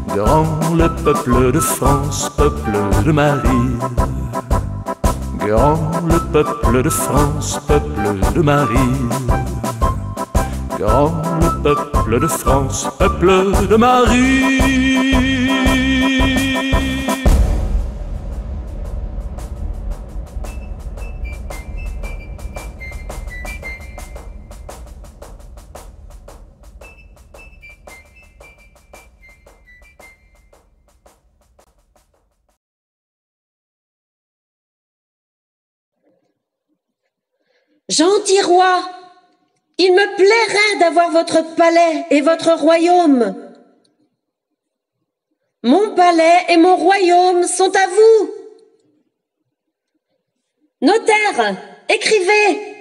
Grand le peuple de France, peuple de Marie. Grand le peuple de France, peuple de Marie. Grand le peuple de France, peuple de Marie. Gentil roi, il me plairait d'avoir votre palais et votre royaume. Mon palais et mon royaume sont à vous. Notaire, écrivez.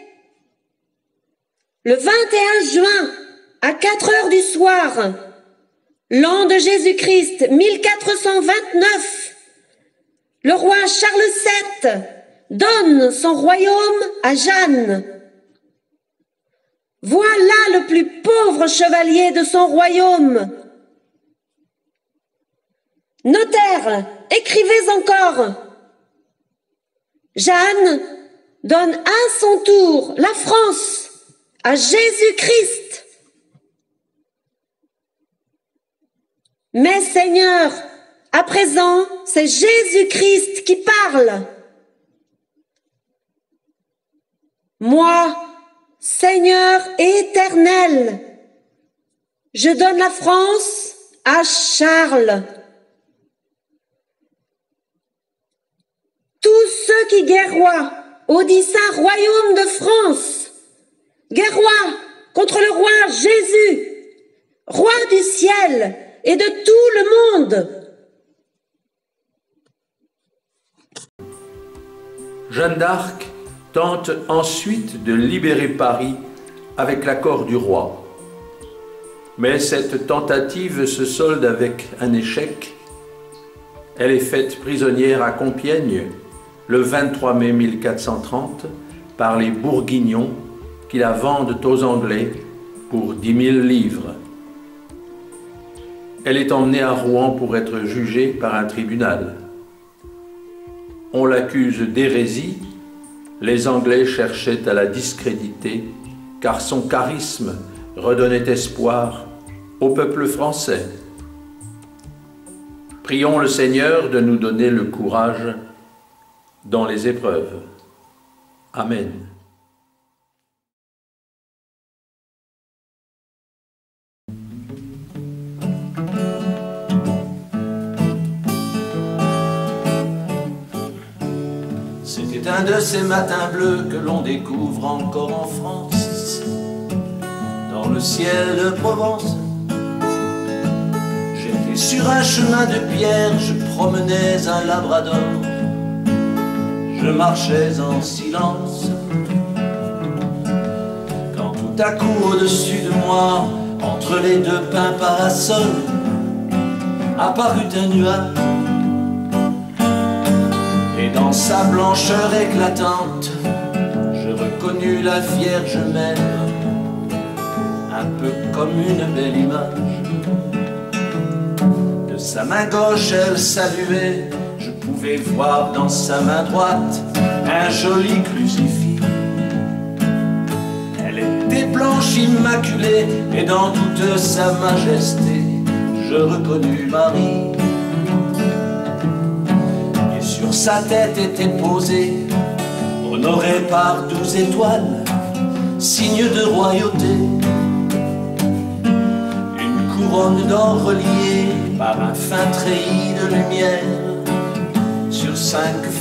Le 21 juin, à 4 heures du soir, l'an de Jésus-Christ, 1429, le roi Charles VII donne son royaume à Jeanne. Voilà le plus pauvre chevalier de son royaume. Notaire, écrivez encore. Jeanne donne à son tour la France à Jésus-Christ. Mais Seigneur, à présent, c'est Jésus-Christ qui parle. Moi, Seigneur éternel, Je donne la France à Charles. Tous ceux qui guerroient au dit saint royaume de France, guerroient contre le roi Jésus, roi du ciel et de tout le monde. Jeanne d'Arc tente ensuite de libérer Paris avec l'accord du roi. Mais cette tentative se solde avec un échec. Elle est faite prisonnière à Compiègne le 23 mai 1430 par les Bourguignons qui la vendent aux Anglais pour 10 000 livres. Elle est emmenée à Rouen pour être jugée par un tribunal. On l'accuse d'hérésie. Les Anglais cherchaient à la discréditer car son charisme redonnait espoir au peuple français. Prions le Seigneur de nous donner le courage dans les épreuves. Amen. C'était un de ces matins bleus que l'on découvre encore en France, dans le ciel de Provence. J'étais sur un chemin de pierre, je promenais un labrador, je marchais en silence, quand tout à coup au-dessus de moi, entre les deux pins parasols, apparut un nuage. Et dans sa blancheur éclatante, je reconnus la Vierge Mère, un peu comme une belle image. De sa main gauche elle saluait, je pouvais voir dans sa main droite un joli crucifix. Elle était blanche immaculée, et dans toute sa majesté, je reconnus Marie. Sur sa tête était posée, honorée par 12 étoiles, signe de royauté. Une couronne d'or reliée par un fin treillis de lumière, sur 5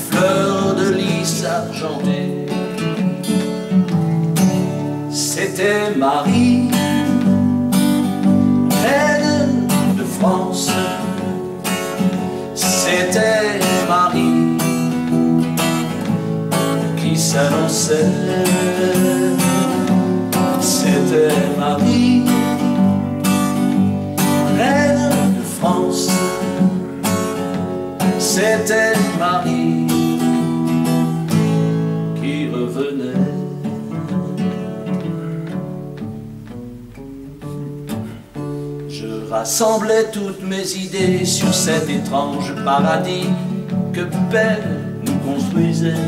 fleurs de lys argentées. C'était Marie, reine de France. C'était Marie qui s'annonçait. C'était Marie, reine de France. C'était Marie qui revenait. Je rassemblais toutes mes idées sur cet étrange paradis que Père nous construisait.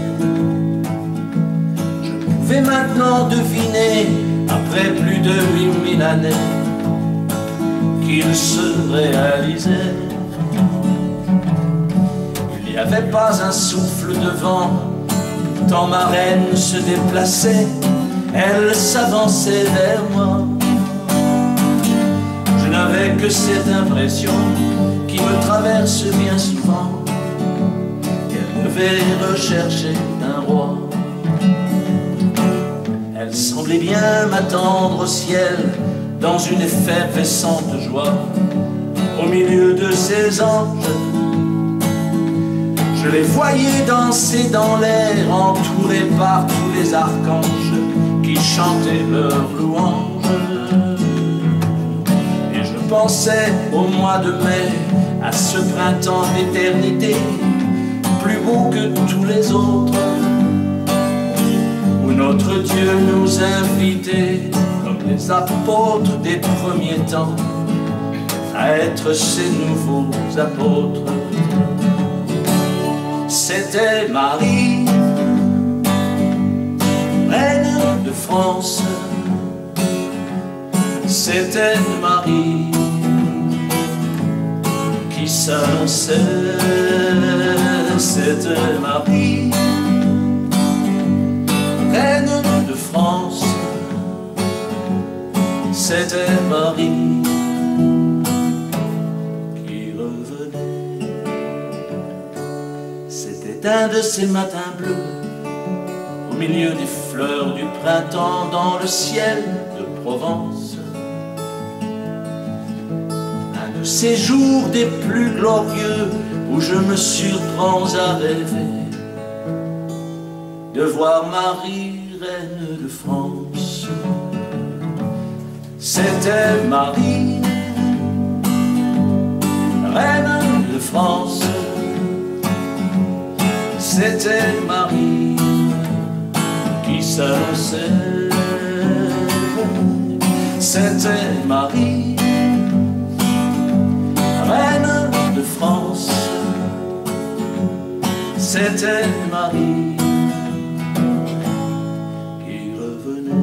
Je pouvais maintenant deviner, après plus de 8000 années, qu'il se réalisait. Il n'y avait pas un souffle de vent, tant ma reine se déplaçait, elle s'avançait vers moi. Je n'avais que cette impression qui me traverse bien souvent, qu'elle devait rechercher un roi. Elle semblait bien m'attendre au ciel, dans une effervescente joie, au milieu de ses anges. Je les voyais danser dans l'air, entourés par tous les archanges qui chantaient leurs louanges. Je pensais au mois de mai, à ce printemps d'éternité, plus beau que tous les autres, où notre Dieu nous invitait, comme les apôtres des premiers temps, à être ses nouveaux apôtres. C'était Marie, reine de France. C'était Marie qui s'annonçait. C'était Marie, reine de France. C'était Marie C'était un de ces matins bleus, au milieu des fleurs du printemps, dans le ciel de Provence. Un de ces jours des plus glorieux, où je me surprends à rêver de voir Marie, reine de France. C'était Marie, reine de France. C'était Marie qui s'annonçait. C'était Marie, reine de France. C'était Marie qui revenait.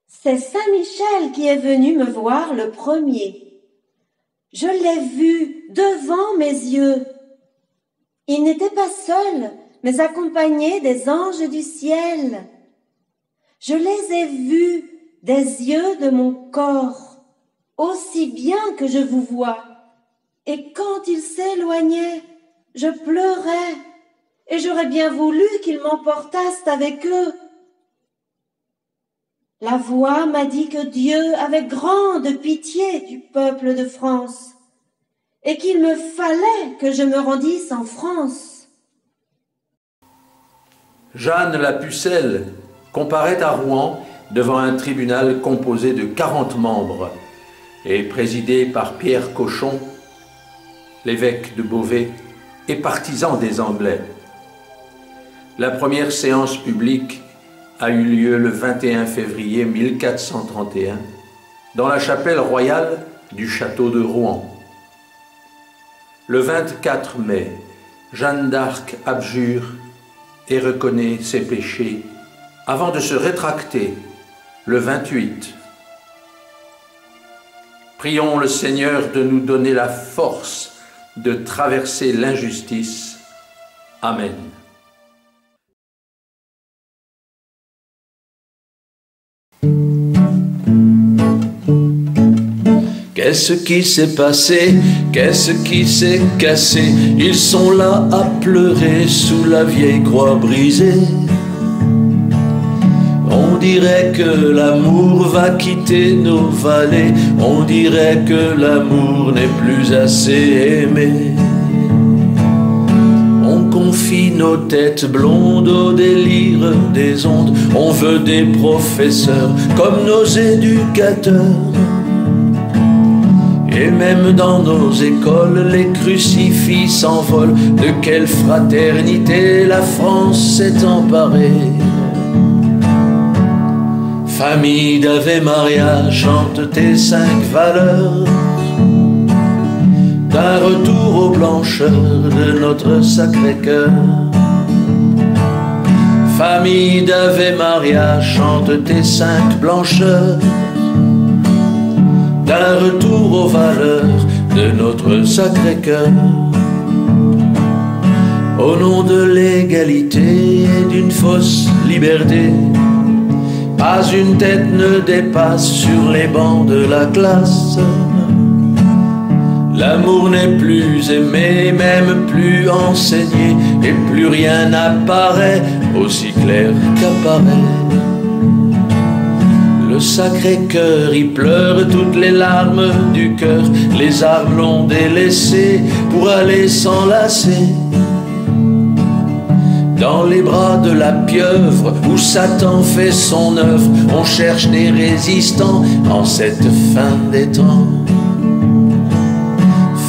C'est Saint-Michel qui est venu me voir le premier. Je l'ai vu devant mes yeux. Il n'était pas seul, mais accompagné des anges du ciel. Je les ai vus des yeux de mon corps, aussi bien que je vous vois. Et quand ils s'éloignaient, je pleurais, et j'aurais bien voulu qu'ils m'emportassent avec eux. La voix m'a dit que Dieu avait grande pitié du peuple de France et qu'il me fallait que je me rendisse en France. Jeanne la Pucelle comparaît à Rouen devant un tribunal composé de 40 membres et présidé par Pierre Cochon, l'évêque de Beauvais et partisan des Anglais. La première séance publique a eu lieu le 21 février 1431 dans la chapelle royale du château de Rouen. Le 24 mai, Jeanne d'Arc abjure et reconnaît ses péchés avant de se rétracter le 28. Prions le Seigneur de nous donner la force de traverser l'injustice. Amen. Qu'est-ce qui s'est passé? Qu'est-ce qui s'est cassé? Ils sont là à pleurer sous la vieille croix brisée. On dirait que l'amour va quitter nos vallées. On dirait que l'amour n'est plus assez aimé. On confie nos têtes blondes au délire des ondes. On veut des professeurs comme nos éducateurs. Et même dans nos écoles, les crucifix s'envolent. De quelle fraternité la France s'est emparée? Famille d'Ave Maria, chante tes 5 valeurs. D'un retour aux blancheurs de notre Sacré-Cœur. Famille d'Ave Maria, chante tes 5 blancheurs. D'un retour aux valeurs de notre Sacré-Cœur. Au nom de l'égalité et d'une fausse liberté, pas une tête ne dépasse sur les bancs de la classe. L'amour n'est plus aimé, même plus enseigné, et plus rien n'apparaît aussi clair qu'apparaît. Le Sacré-Cœur y pleure toutes les larmes du cœur. Les armes l'ont délaissé pour aller s'enlacer dans les bras de la pieuvre où Satan fait son œuvre. On cherche des résistants en cette fin des temps.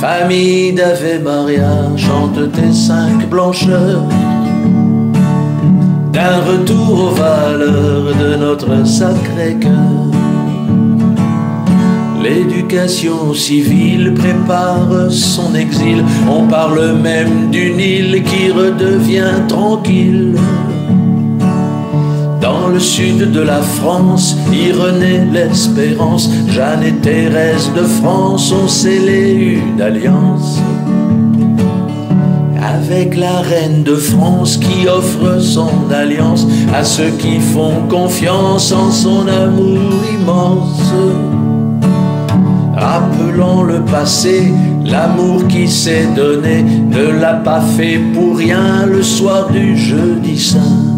Famille d'Ave Maria, chante tes 5 blancheurs. D'un retour aux valeurs de notre Sacré-Cœur. L'éducation civile prépare son exil. On parle même d'une île qui redevient tranquille. Dans le sud de la France, y renaît l'espérance. Jeanne et Thérèse de France ont scellé une alliance. avec la reine de France qui offre son alliance à ceux qui font confiance en son amour immense. Rappelant le passé, l'amour qui s'est donné ne l'a pas fait pour rien le soir du jeudi saint.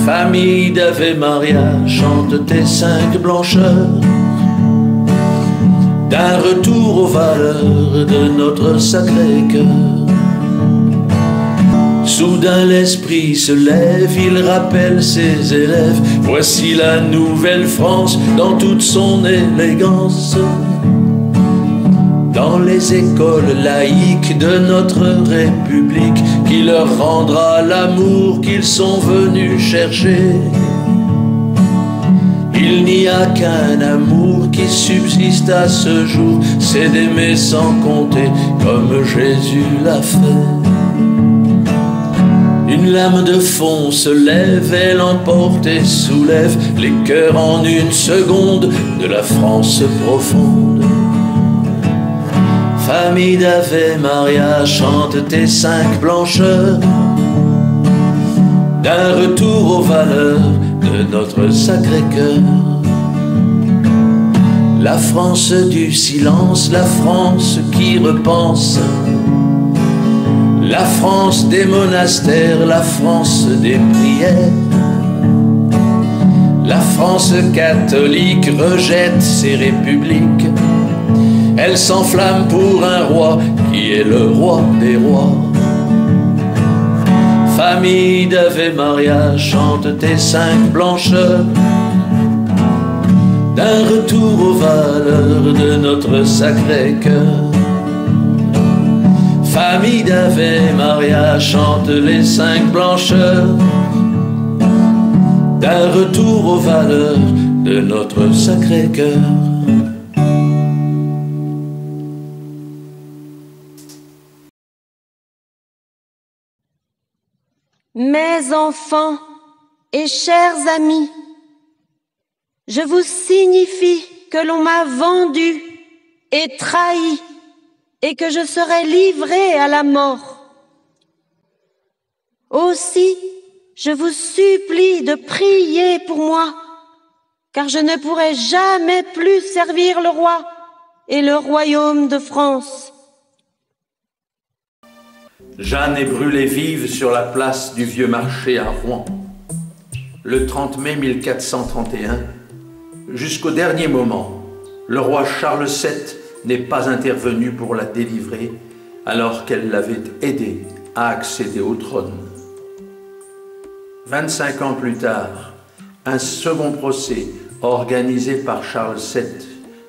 Famille d'Ave Maria, chante tes 5 blancheurs, d'un retour aux valeurs de notre Sacré-Cœur. Soudain l'esprit se lève, il rappelle ses élèves, voici la nouvelle France dans toute son élégance. Dans les écoles laïques de notre République, qui leur rendra l'amour qu'ils sont venus chercher. Il n'y a qu'un amour qui subsiste à ce jour, c'est d'aimer sans compter comme Jésus l'a fait. Une lame de fond se lève, elle emporte et soulève les cœurs en une seconde de la France profonde. Famille d'Ave Maria, chante tes 5 blancheurs, d'un retour aux valeurs de notre Sacré-Cœur. La France du silence, la France qui repense, la France des monastères, la France des prières. La France catholique rejette ses républiques, elle s'enflamme pour un roi qui est le roi des rois. Famille d'Ave Maria, chante tes 5 blancheurs, d'un retour aux valeurs de notre Sacré-Cœur. Famille d'Ave Maria, chante les 5 blancheurs, d'un retour aux valeurs de notre Sacré-Cœur. Mes enfants et chers amis, je vous signifie que l'on m'a vendu et trahi et que je serai livré à la mort. Aussi, je vous supplie de prier pour moi, car je ne pourrai jamais plus servir le roi et le royaume de France. Jeanne est brûlée vive sur la place du Vieux Marché à Rouen, le 30 mai 1431. Jusqu'au dernier moment, le roi Charles VII n'est pas intervenu pour la délivrer, alors qu'elle l'avait aidé à accéder au trône. 25 ans plus tard, un second procès organisé par Charles VII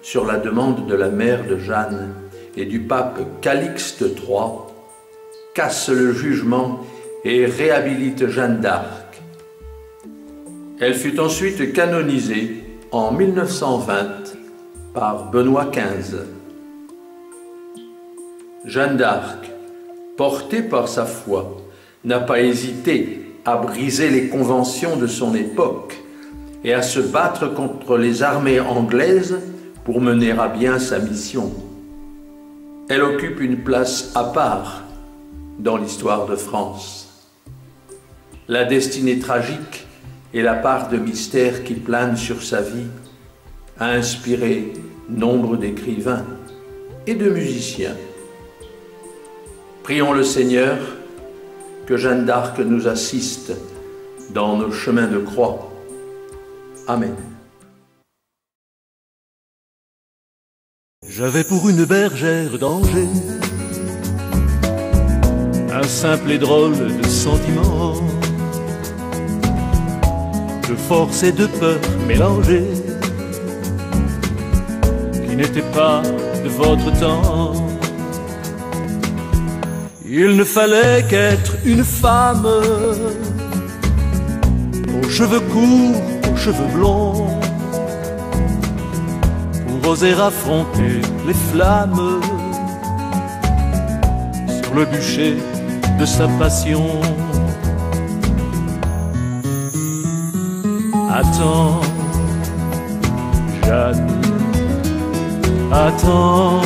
sur la demande de la mère de Jeanne et du pape Calixte III casse le jugement et réhabilite Jeanne d'Arc. Elle fut ensuite canonisée en 1920 par Benoît XV. Jeanne d'Arc, portée par sa foi, n'a pas hésité à briser les conventions de son époque et à se battre contre les armées anglaises pour mener à bien sa mission. Elle occupe une place à part dans l'histoire de France. La destinée tragique et la part de mystère qui plane sur sa vie a inspiré nombre d'écrivains et de musiciens. Prions le Seigneur que Jeanne d'Arc nous assiste dans nos chemins de croix. Amen. J'avais pour une bergère d'Angers un simple et drôle de sentiment, de force et de peur mélangées, qui n'était pas de votre temps. Il ne fallait qu'être une femme, aux cheveux courts, aux cheveux blonds, pour oser affronter les flammes sur le bûcher de sa passion. Attends, Jeanne, attends,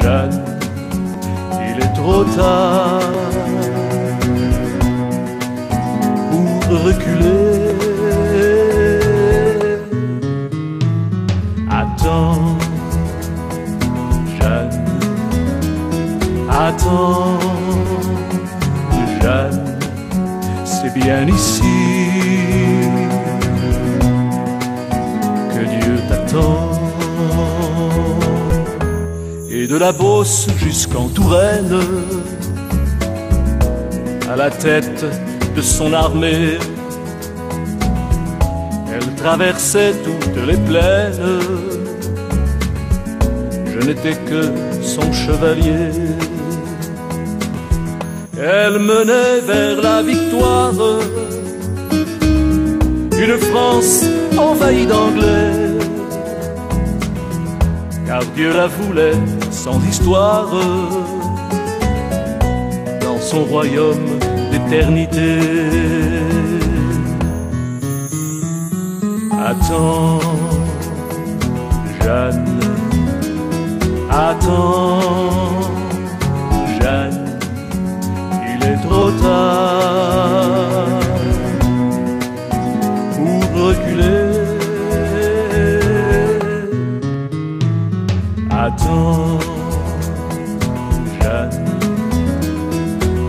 Jeanne, il est trop tard pour reculer. Attends, Jeanne, attends, Jeanne, c'est bien ici que Dieu t'attend. Et de la Beauce jusqu'en Touraine, à la tête de son armée, elle traversait toutes les plaines. Je n'étais que son chevalier. Elle menait vers la victoire une France envahie d'Anglais, car Dieu la voulait sans histoire dans son royaume d'éternité. Attends, Jeanne, attends, Jeanne, il est trop tard pour reculer. Attends, Jeanne,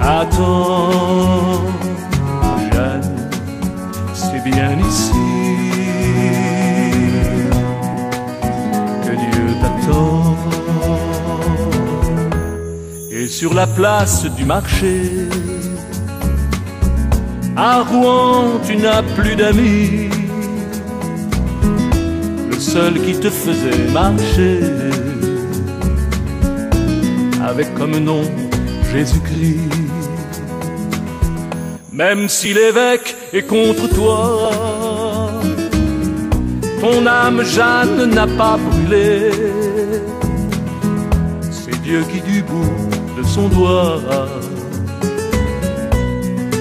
attends, Jeanne, c'est bien ici que Dieu t'attend. Et sur la place du marché, à Rouen, tu n'as plus d'amis. Le seul qui te faisait marcher avec comme nom Jésus-Christ. Même si l'évêque est contre toi, ton âme, Jeanne, n'a pas brûlé. C'est Dieu qui, du bout de son doigt,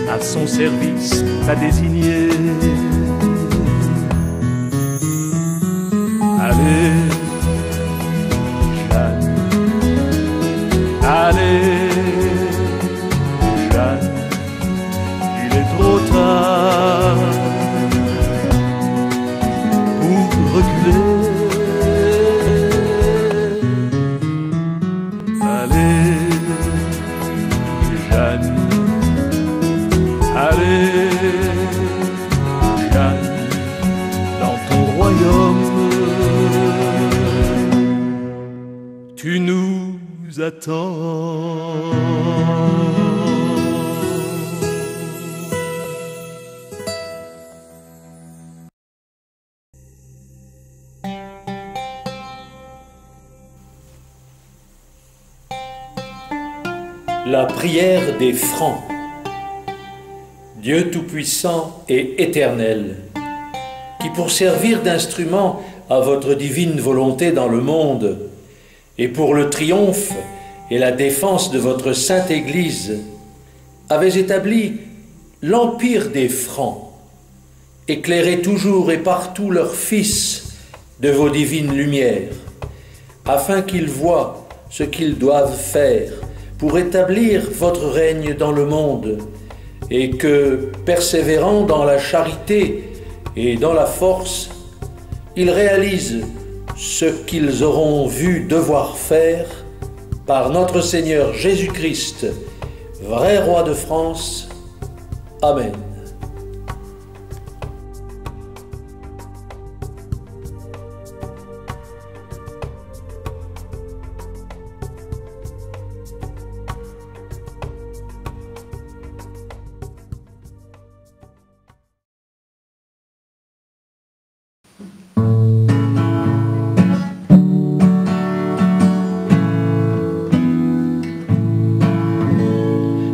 à son service t'a désigné. Allez, Jeanne, allez, Jeanne, il est trop tard pour reculer. Allez, Jeanne, allez, Jeanne, dans ton royaume, tu nous attends. La prière des Francs. Dieu Tout-Puissant et Éternel, qui pour servir d'instrument à votre divine volonté dans le monde, et pour le triomphe et la défense de votre sainte Église, avez établi l'empire des Francs, éclairez toujours et partout leurs fils de vos divines lumières, afin qu'ils voient ce qu'ils doivent faire pour établir votre règne dans le monde, et que, persévérant dans la charité et dans la force, ils réalisent ce qu'ils auront vu devoir faire par notre Seigneur Jésus-Christ, vrai roi de France. Amen.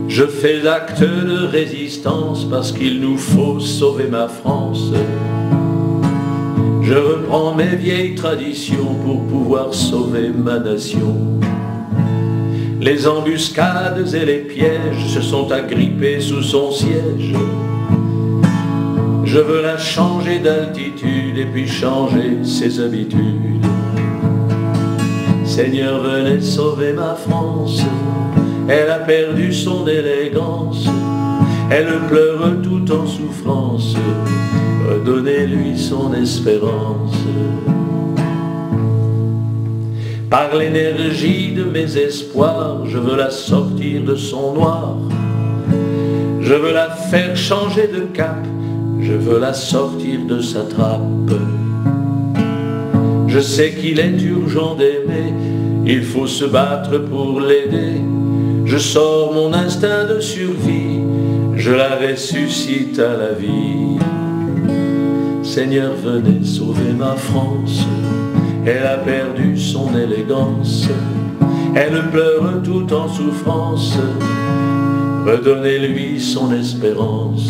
Je fais acte de résistance parce qu'il nous faut sauver ma France. Je reprends mes vieilles traditions pour pouvoir sauver ma nation. Les embuscades et les pièges se sont agrippés sous son siège. Je veux la changer d'altitude et puis changer ses habitudes. Seigneur, venez sauver ma France. elle a perdu son élégance, elle pleure tout en souffrance, redonnez-lui son espérance. Par l'énergie de mes espoirs, je veux la sortir de son noir, je veux la faire changer de cap, je veux la sortir de sa trappe. Je sais qu'il est urgent d'aimer, il faut se battre pour l'aider. Je sors mon instinct de survie, je la ressuscite à la vie. Seigneur, venez sauver ma France, elle a perdu son élégance, elle pleure tout en souffrance, redonnez-lui son espérance.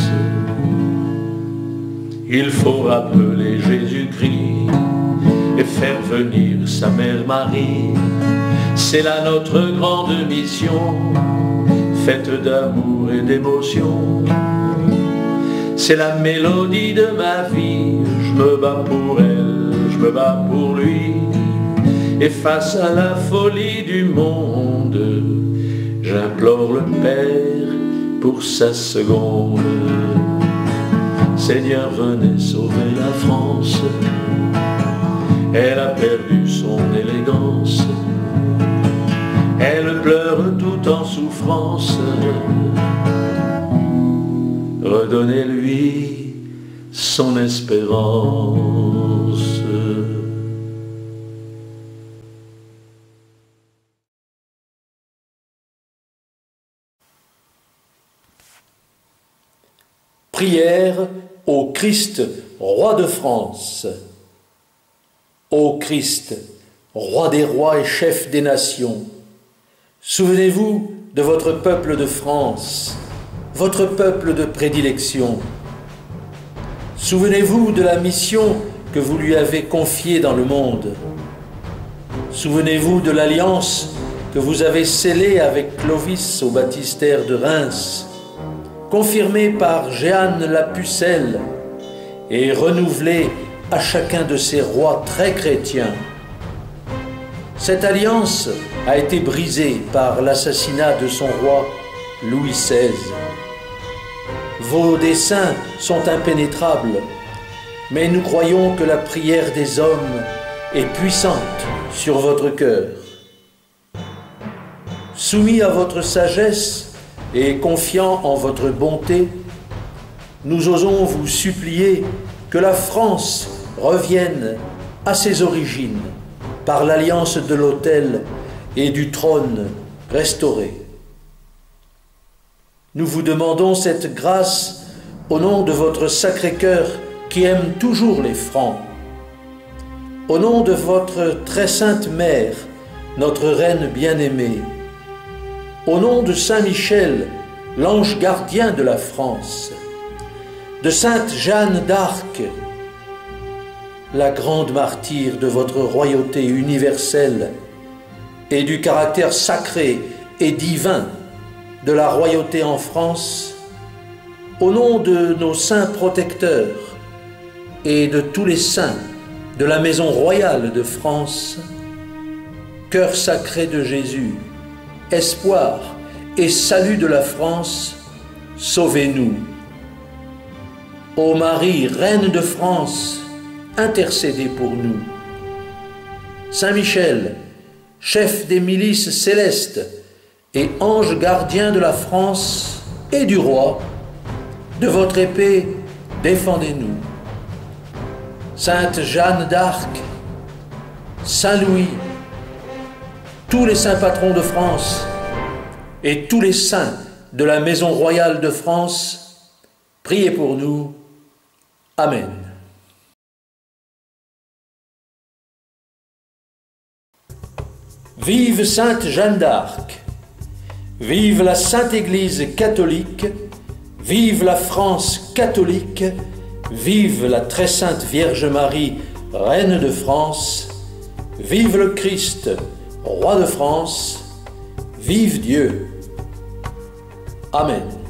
Il faut rappeler Jésus-Christ et faire venir sa mère Marie. C'est là notre grande mission, faite d'amour et d'émotion. C'est la mélodie de ma vie, je me bats pour elle, je me bats pour lui. Et face à la folie du monde, j'implore le Père pour sa seconde. Seigneur, venez sauver la France, elle a perdu son élégance, elle pleure tout en souffrance, redonnez-lui son espérance. Prière au Christ, roi de France. Ô Christ, roi des rois et chef des nations, souvenez-vous de votre peuple de France, votre peuple de prédilection. Souvenez-vous de la mission que vous lui avez confiée dans le monde. Souvenez-vous de l'alliance que vous avez scellée avec Clovis au baptistère de Reims, confirmée par Jeanne la Pucelle et renouvelée à chacun de ces rois très chrétiens. Cette alliance a été brisée par l'assassinat de son roi Louis XVI. Vos desseins sont impénétrables, mais nous croyons que la prière des hommes est puissante sur votre cœur. Soumis à votre sagesse et confiant en votre bonté, nous osons vous supplier que la France revienne à ses origines par l'alliance de l'autel et du trône restauré. Nous vous demandons cette grâce au nom de votre Sacré-Cœur qui aime toujours les Francs, au nom de votre très sainte Mère, notre Reine bien-aimée, au nom de Saint Michel, l'ange gardien de la France, de Sainte Jeanne d'Arc, la grande martyre de votre royauté universelle et du caractère sacré et divin de la royauté en France, au nom de nos saints protecteurs et de tous les saints de la maison royale de France, cœur sacré de Jésus, espoir et salut de la France, sauvez-nous. Ô Marie, Reine de France, intercédez pour nous. Saint Michel, chef des milices célestes et ange gardien de la France et du roi, de votre épée, défendez-nous. Sainte Jeanne d'Arc, Saint Louis, tous les saints patrons de France et tous les saints de la Maison royale de France, priez pour nous. Amen. Vive Sainte Jeanne d'Arc, vive la Sainte Église catholique, vive la France catholique, vive la très sainte Vierge Marie, Reine de France, vive le Christ, Roi de France, vive Dieu. Amen.